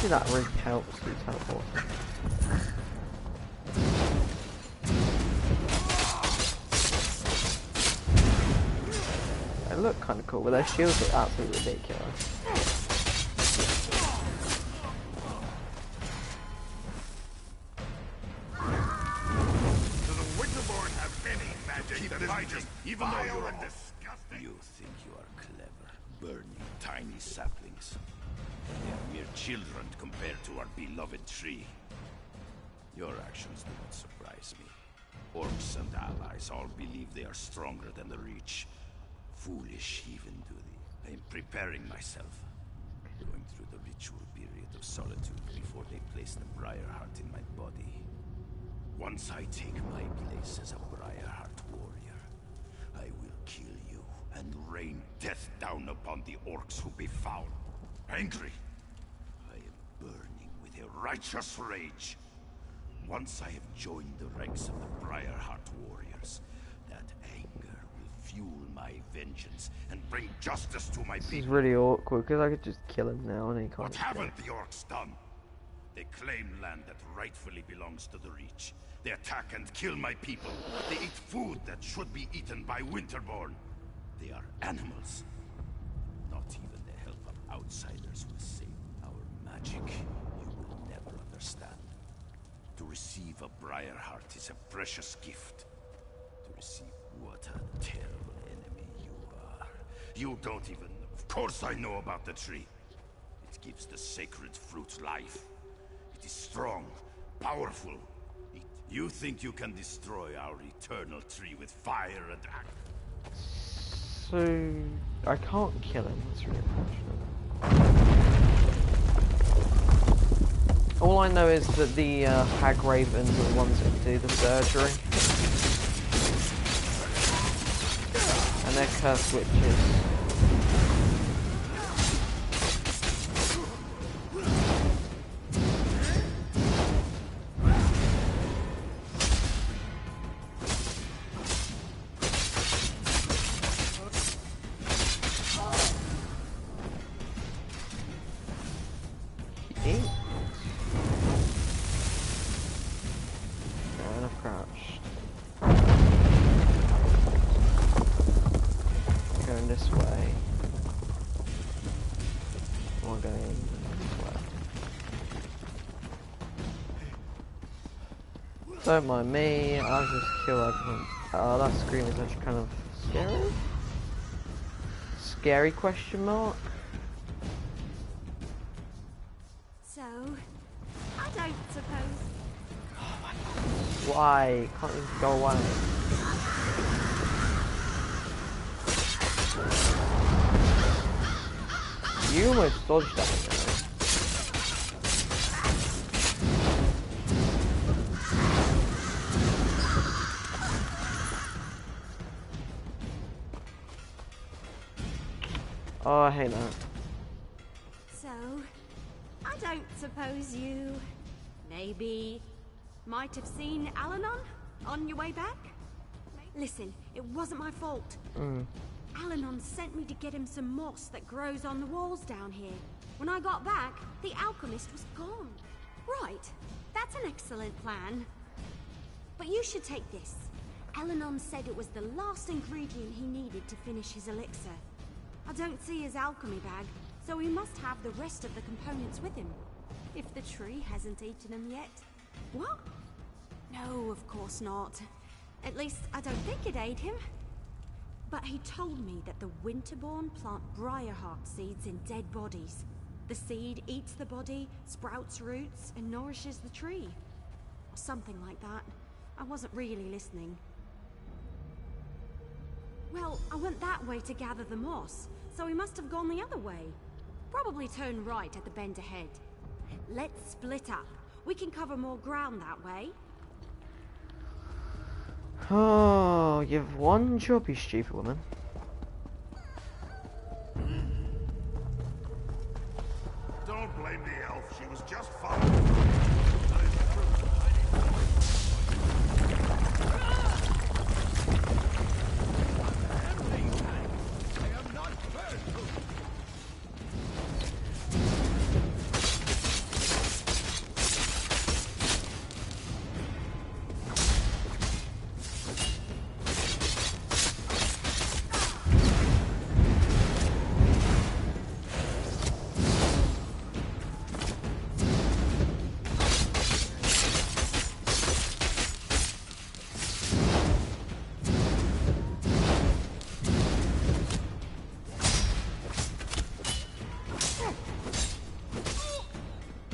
That really helps you teleport. They look kind of cool, but their shields look absolutely ridiculous. Do the Winterborn have any magic that is just even though you're disgusting? You think you are clever, burning tiny saplings. They are mere children compared to our beloved tree. Your actions do not surprise me. Orcs and allies all believe they are stronger than the Reach. Foolish even do they. I am preparing myself. Going through the ritual period of solitude before they place the Briarheart in my body. Once I take my place as a Briarheart warrior, I will kill you and rain death down upon the orcs who befoul. Angry, I am burning with a righteous rage. Once I have joined the ranks of the Briarheart warriors, that anger will fuel my vengeance and bring justice to my people. This is really awkward because I could just kill him now and he can't. What haven't the orcs done? They claim land that rightfully belongs to the Reach. They attack and kill my people. They eat food that should be eaten by Winterborn. They are animals. Not even the help of outsiders will save our magic. You will never understand. To receive a Briarheart is a precious gift. To receive what a terrible enemy you are. You don't even... Of course I know about the tree. It gives the sacred fruit life. It is strong, powerful. You think you can destroy our eternal tree with fire and axe? So... I can't kill him, that's really unfortunate. All I know is that the Hag Ravens are the ones that do the surgery. And they're cursed witches. Don't mind me, I'll just kill everyone. Oh, that scream is actually kind of scary? Scary question mark? So, I don't suppose. Oh my God. Why? Can't you go away? You almost dodged that. Oh, I hate that. So, I don't suppose you maybe might have seen Alanon on your way back? Listen, it wasn't my fault. Alanon sent me to get him some moss that grows on the walls down here. When I got back, the alchemist was gone. Right, that's an excellent plan. But you should take this. Alanon said it was the last ingredient he needed to finish his elixir. I don't see his alchemy bag, so he must have the rest of the components with him. If the tree hasn't eaten them yet. What? No, of course not. At least, I don't think it ate him. But he told me that the Winterborn plant Briarheart seeds in dead bodies. The seed eats the body, sprouts roots, and nourishes the tree. Or something like that. I wasn't really listening. Well, I went that way to gather the moss, so he must have gone the other way. Probably turn right at the bend ahead. Let's split up. We can cover more ground that way. Oh, you've one job, you stupid woman. Don't blame the elf. She was just following.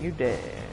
You dead.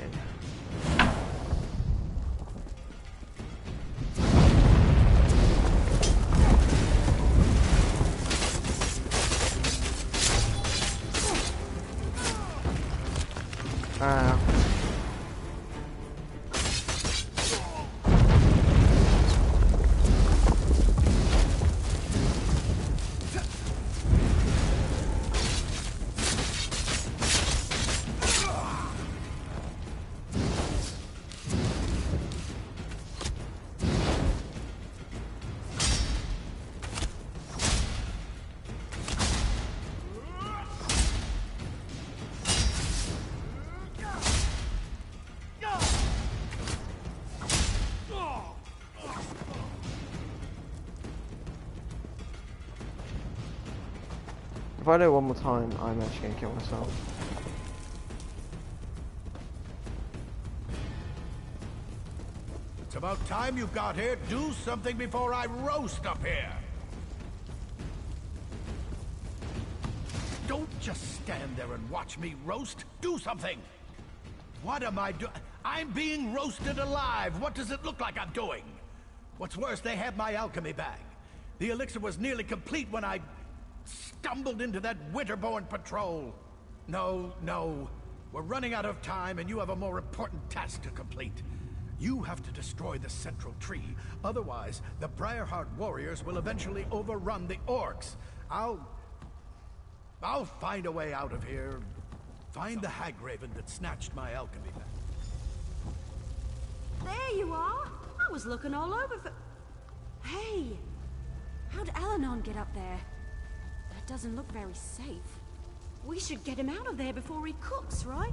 If I do it one more time, I'm actually going to kill myself. It's about time you got here. Do something before I roast up here. Don't just stand there and watch me roast. Do something. What am I doing? I'm being roasted alive. What does it look like I'm doing? What's worse, they have my alchemy bag. The elixir was nearly complete when I stumbled into that Winterborn patrol. No. We're running out of time and you have a more important task to complete. You have to destroy the central tree. Otherwise, the Briarheart warriors will eventually overrun the orcs. I'll find a way out of here. Find the Hagraven that snatched my alchemy bag. There you are. I was looking all over for... Hey! How'd Alanon get up there? That doesn't look very safe. We should get him out of there before he cooks, right?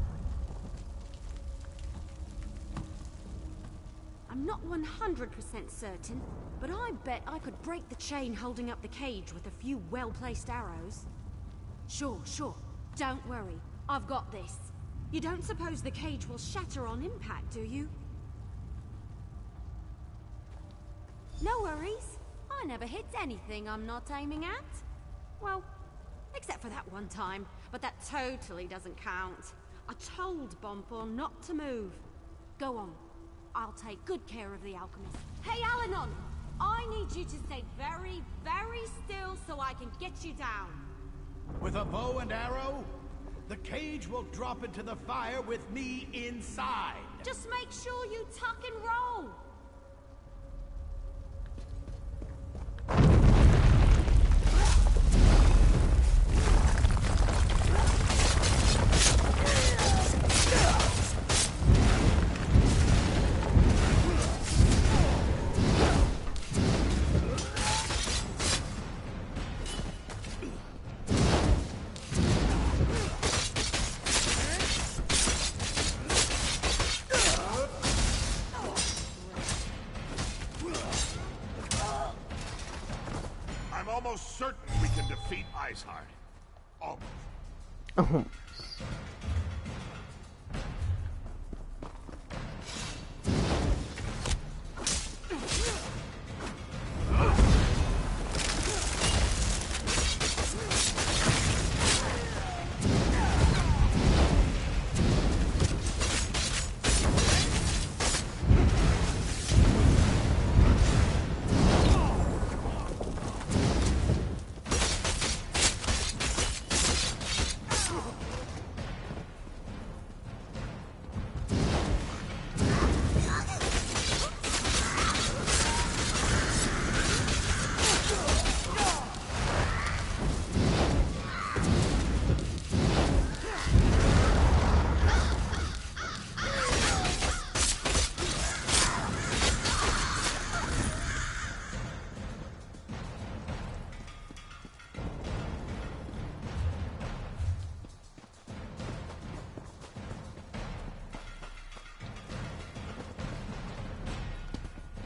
I'm not 100% certain, but I bet I could break the chain holding up the cage with a few well-placed arrows. Sure. Don't worry. I've got this. You don't suppose the cage will shatter on impact, do you? No worries. I never hit anything I'm not aiming at. Well, except for that one time, but that totally doesn't count. I told Bonpor not to move. Go on. I'll take good care of the alchemist. Hey, Alanon! I need you to stay very, very still so I can get you down. With a bow and arrow? The cage will drop into the fire with me inside. Just make sure you tuck and roll. I'm almost certain we can defeat Iceheart. Almost. Oh.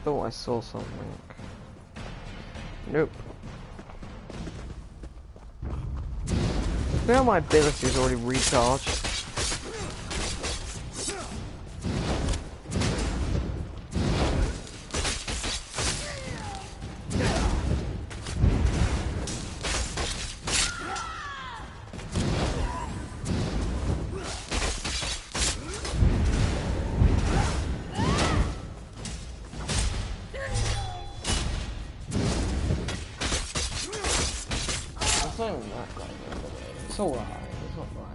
Thought I saw something. Nope. Now my ability is already recharged. It's alright, it's not right.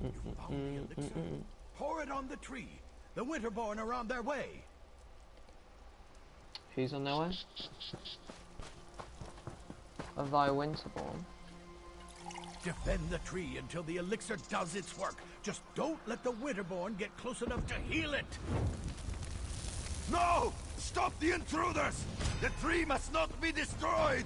You found the elixir? Pour it on the tree. The Winterborn are on their way. Who's on their way? Of thy Winterborn. Defend the tree until the elixir does its work. Just don't let the Winterborn get close enough to heal it. No! Stop the intruders! The tree must not be destroyed!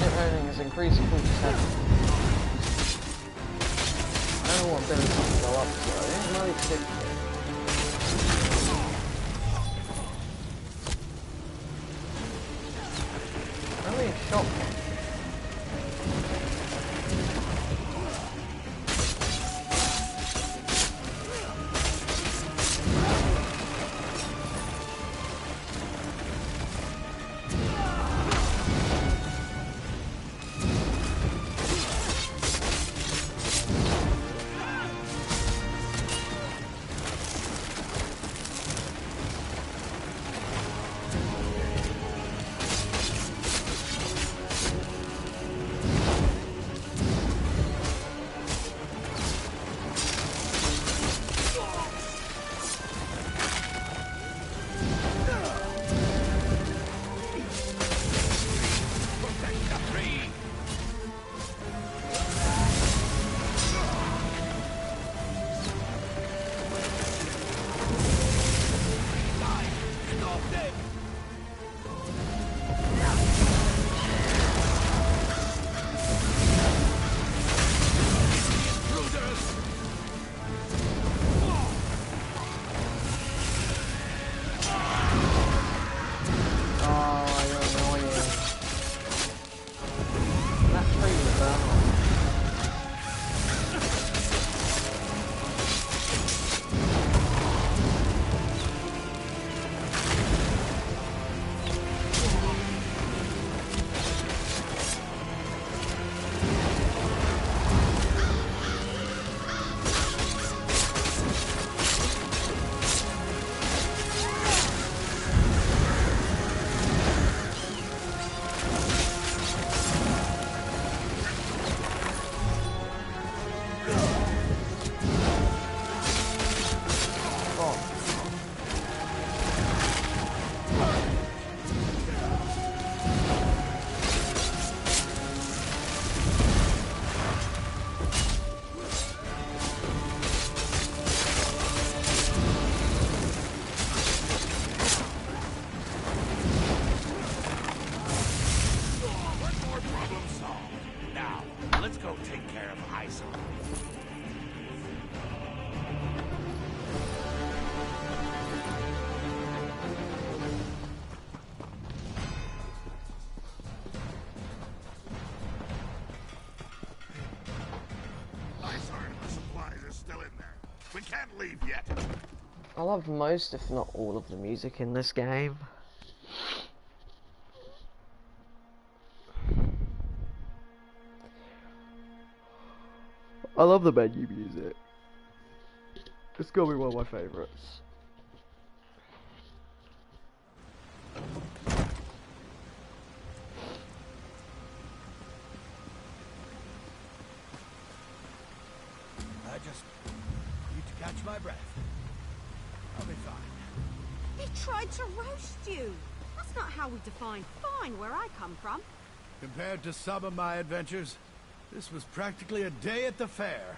Everything is increased 47. I don't know what ability to go up to. I think maybe 60. Only a shotgun. leave yet. I love most, if not all, of the music in this game. I love the menu music. It's gotta be one of my favourites. I just need to catch my breath. I'll be fine. He tried to roast you. That's not how we define fine where I come from. Compared to some of my adventures, this was practically a day at the fair.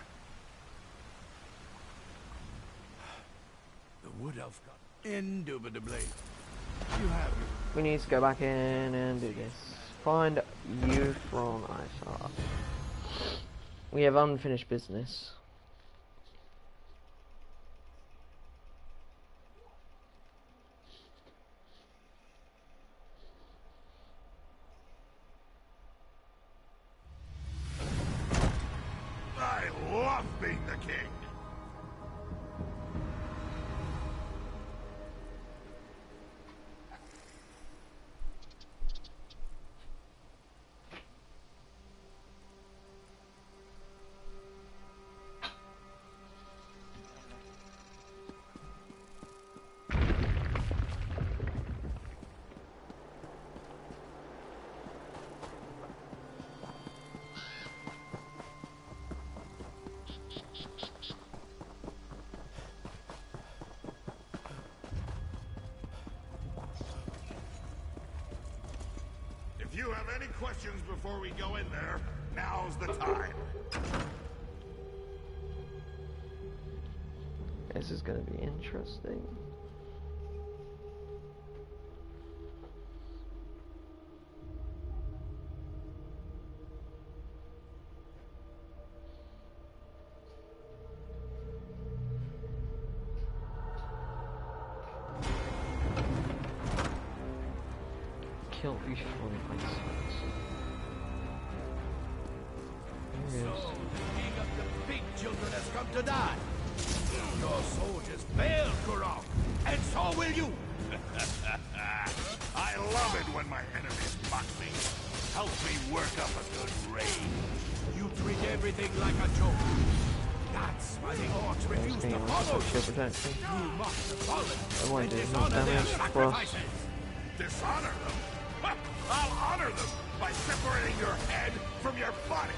The wood elf got indubitably. You have your... We need to go back in and do this. Find you from Iceheart. We have unfinished business. I love being the king. If you have any questions before we go in there, now's the time. This is gonna be interesting. Kill each one of my sons. So, the king of the big children has come to die. Your soldiers failed, Kurok, and so will you. I love it when my enemies mock me. Helps me work up a good rage. You treat everything like a joke. That's why the orcs refuse to follow you. You mock the fallen and dishonor their sacrifices. Dishonor them? I'll honor them by separating your head from your body.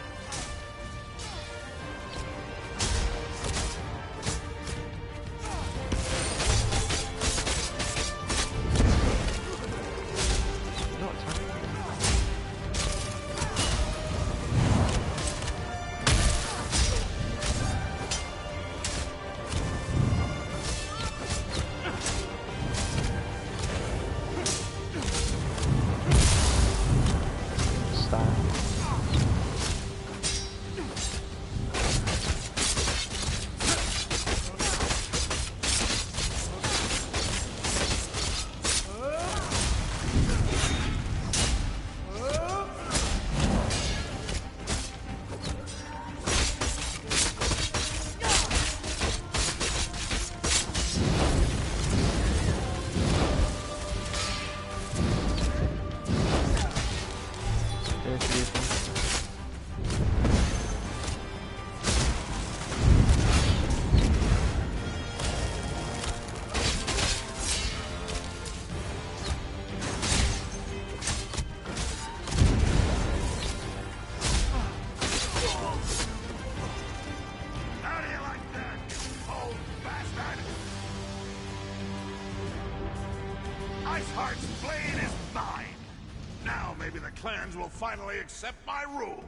Iceheart's blade is mine. Now maybe the clans will finally accept my rule.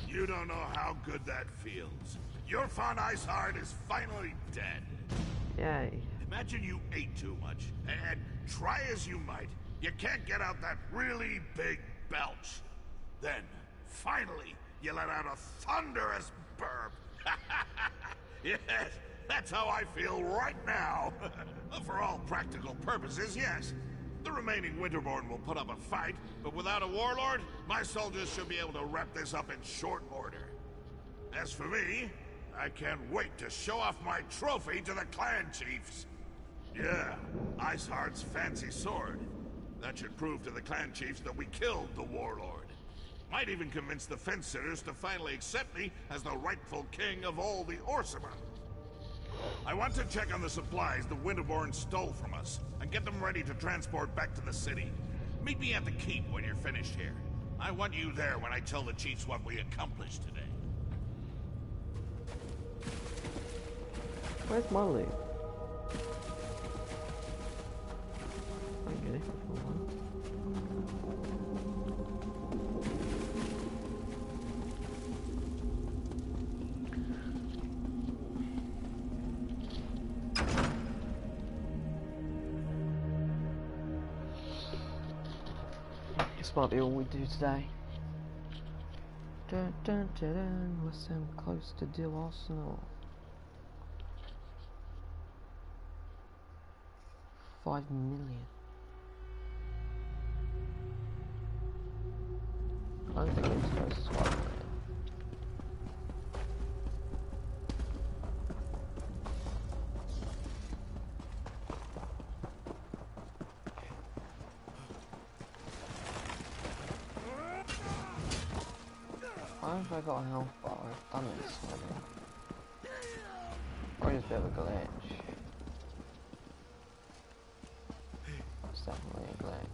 You don't know how good that feels. Your fond Iceheart is finally dead. Yay. Imagine you ate too much, and try as you might, you can't get out that really big belch. Then, finally, you let out a thunderous burp. Yes, that's how I feel right now. For all practical purposes, yes. The remaining Winterborn will put up a fight, but without a warlord, my soldiers should be able to wrap this up in short order. As for me, I can't wait to show off my trophy to the clan chiefs. Yeah, Iceheart's fancy sword. That should prove to the clan chiefs that we killed the warlord. Might even convince the fence-sitters to finally accept me as the rightful king of all the Orsimer. I want to check on the supplies the Winterborn stole from us, and get them ready to transport back to the city. Meet me at the keep when you're finished here. I want you there when I tell the chiefs what we accomplished today. Where's my loot? I get it for one. This might be all we do today. Dun dun dun dun. Listen, close to Dill Arsenal. 5 million. I don't think it's close to 5 million. I don't know if I got a health bar. I've done this already. Or just a bit of a glitch. It's definitely a glitch.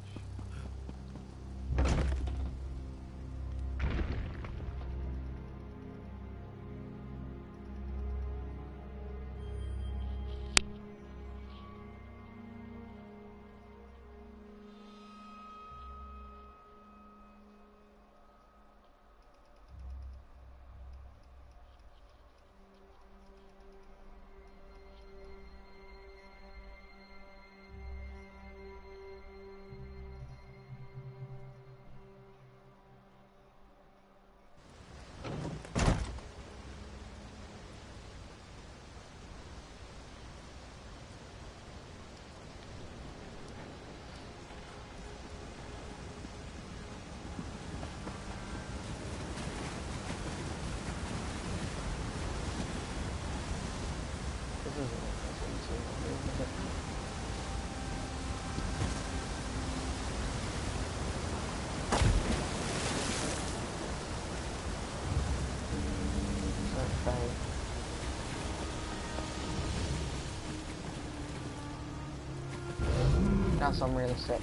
That's unrealistic.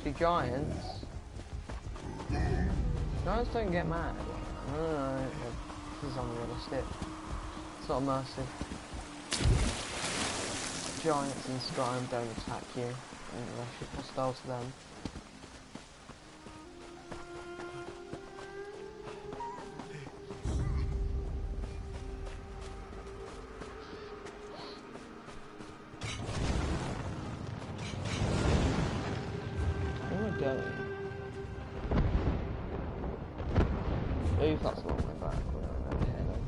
See, giants don't get mad. No, this is unrealistic. It's not immersive. Giants in Skyrim don't attack you unless you're hostile to them. That's a long way back. We're not over here then.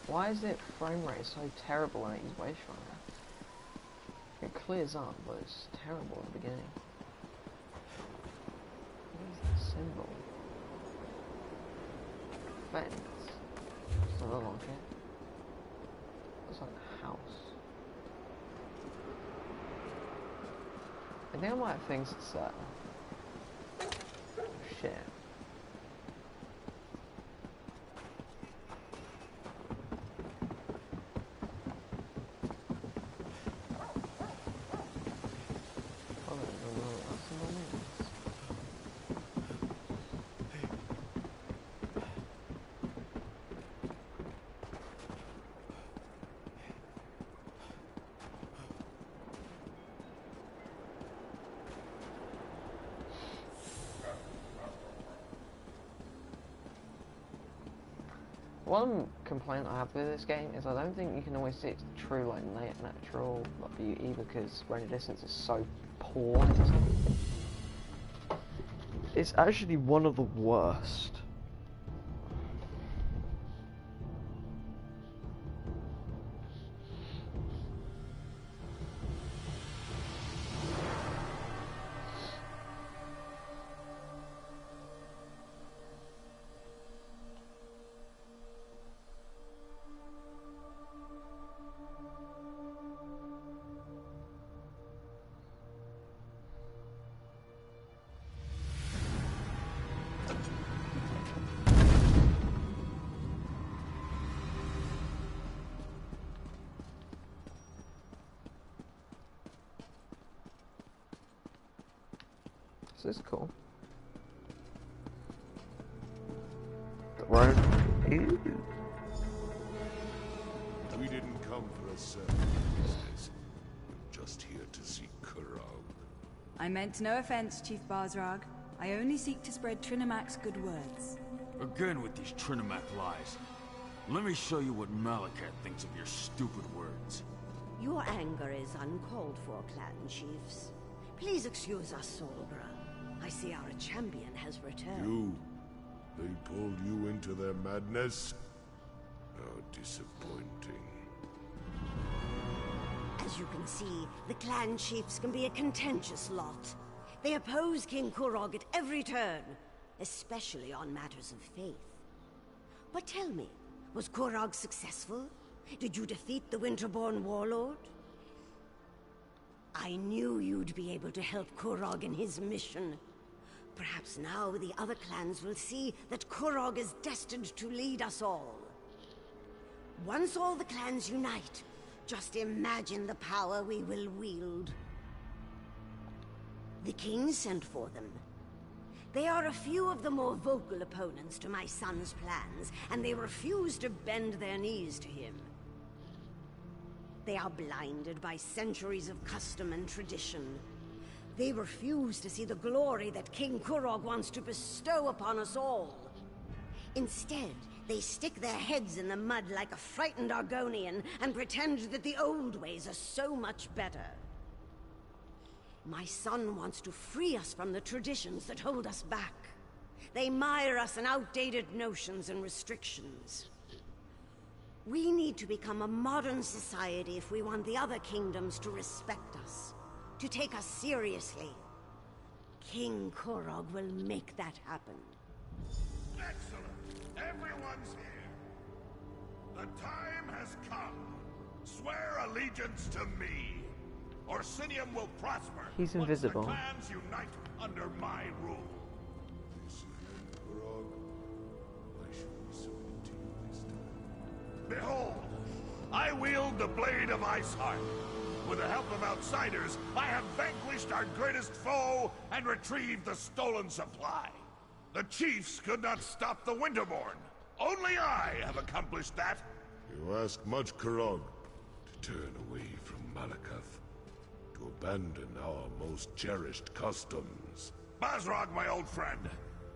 Why is it frame rate so terrible when I use Wayfinder? It clears up, but it's terrible at the beginning. What is that symbol? Fence. Doesn't look like it. Looks like a house. I think I might have things to say. Oh, shit. One complaint I have with this game is I don't think you can always see its true, like, natural beauty because render distance is so poor. It's actually one of the worst. This is cool. Right. We didn't come for a service. We're just here to see Kurog. I meant no offense, Chief Barzrag. I only seek to spread Trinamac's good words. Again with these Trinamac lies. Let me show you what Malakat thinks of your stupid words. Your anger is uncalled for, clan chiefs. Please excuse us, Solbra. I see our champion has returned. They pulled you into their madness? How disappointing. As you can see, the clan chiefs can be a contentious lot. They oppose King Kurog at every turn, especially on matters of faith. But tell me, was Kurog successful? Did you defeat the Winterborn warlord? I knew you'd be able to help Kurog in his mission. Perhaps now the other clans will see that Kurog is destined to lead us all. Once all the clans unite, just imagine the power we will wield. The king sent for them. They are a few of the more vocal opponents to my son's plans, and they refuse to bend their knees to him. They are blinded by centuries of custom and tradition. They refuse to see the glory that King Kurog wants to bestow upon us all. Instead, they stick their heads in the mud like a frightened Argonian and pretend that the old ways are so much better. My son wants to free us from the traditions that hold us back. They mire us in outdated notions and restrictions. We need to become a modern society if we want the other kingdoms to respect us, to take us seriously. King Kurog will make that happen. Excellent! Everyone's here. The time has come. Swear allegiance to me. Orsinium will prosper. He's invisible. Once the clans unite under my rule. This again, Kurog. Why should we submit to you this time? Behold! I wield the blade of Iceheart. With the help of outsiders, I have vanquished our greatest foe and retrieved the stolen supply. The chiefs could not stop the Winterborn. Only I have accomplished that. You ask much, Kurog, to turn away from Malakath, to abandon our most cherished customs. Bazrog, my old friend,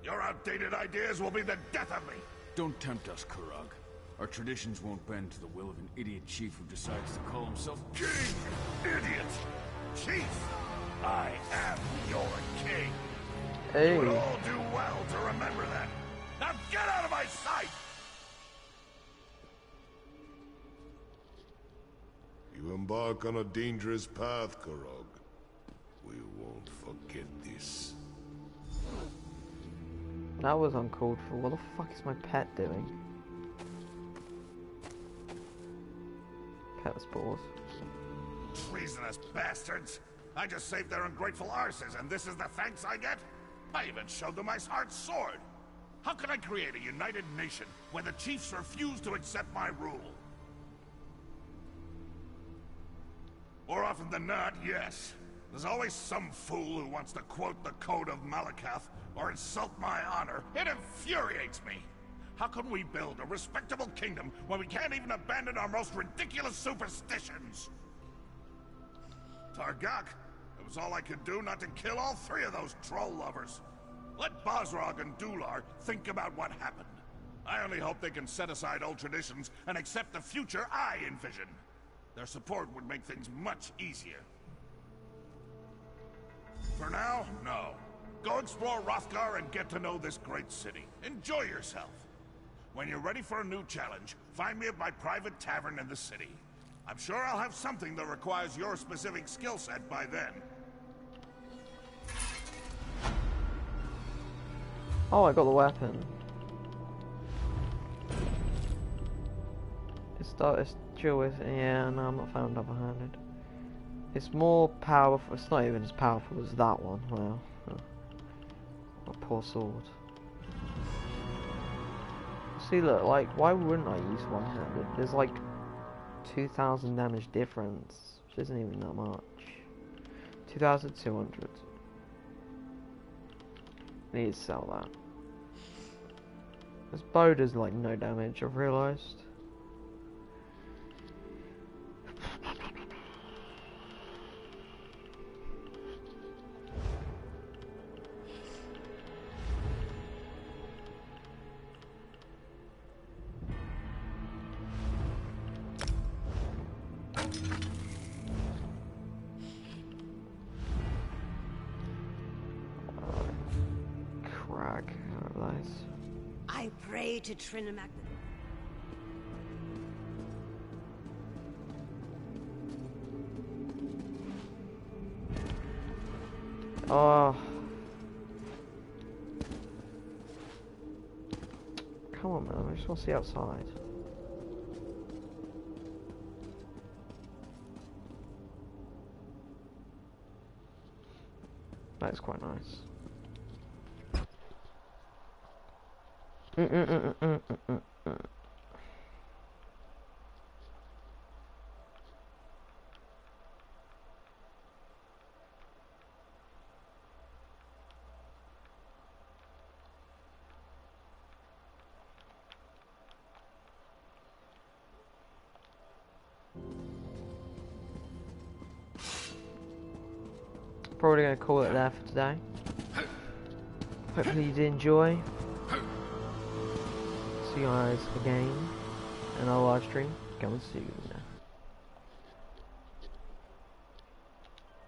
your outdated ideas will be the death of me. Don't tempt us, Kurog. Our traditions won't bend to the will of an idiot chief who decides to call himself King! Idiot! Chief! I am your king! Hey. You would all do well to remember that. Now get out of my sight! You You embark on a dangerous path, Korog. We won't forget this. That was uncalled for. What the fuck is my pet doing? Pet spores. Treasonous bastards! I just saved their ungrateful arses, and this is the thanks I get? I even showed them Iceheart's sword! How can I create a united nation when the chiefs refuse to accept my rule? More often than not, yes. There's always some fool who wants to quote the Code of Malakath or insult my honor. It infuriates me! How can we build a respectable kingdom when we can't even abandon our most ridiculous superstitions? Targak, it was all I could do not to kill all three of those troll lovers. Let Bosrog and Dular think about what happened. I only hope they can set aside old traditions and accept the future I envision. Their support would make things much easier. For now, no. Go explore Rothgar and get to know this great city. Enjoy yourself. When you're ready for a new challenge, find me at my private tavern in the city. I'm sure I'll have something that requires your specific skill set by then. Oh, I got the weapon. It's dual, yeah, no, I'm not found double-handed. It's more powerful, it's not even as powerful as that one, wow. What a poor sword. See, look, like, why wouldn't I use one-handed? There's like 2,000 damage difference, which isn't even that much. 2,200. Need to sell that. This bow does like no damage, I've realised. I pray to Trinimag. Oh. Come on, man. I just want to see outside. That's quite nice. Probably going to call it there for today. Hopefully you did enjoy. See you guys again in our live stream. Go and see you now.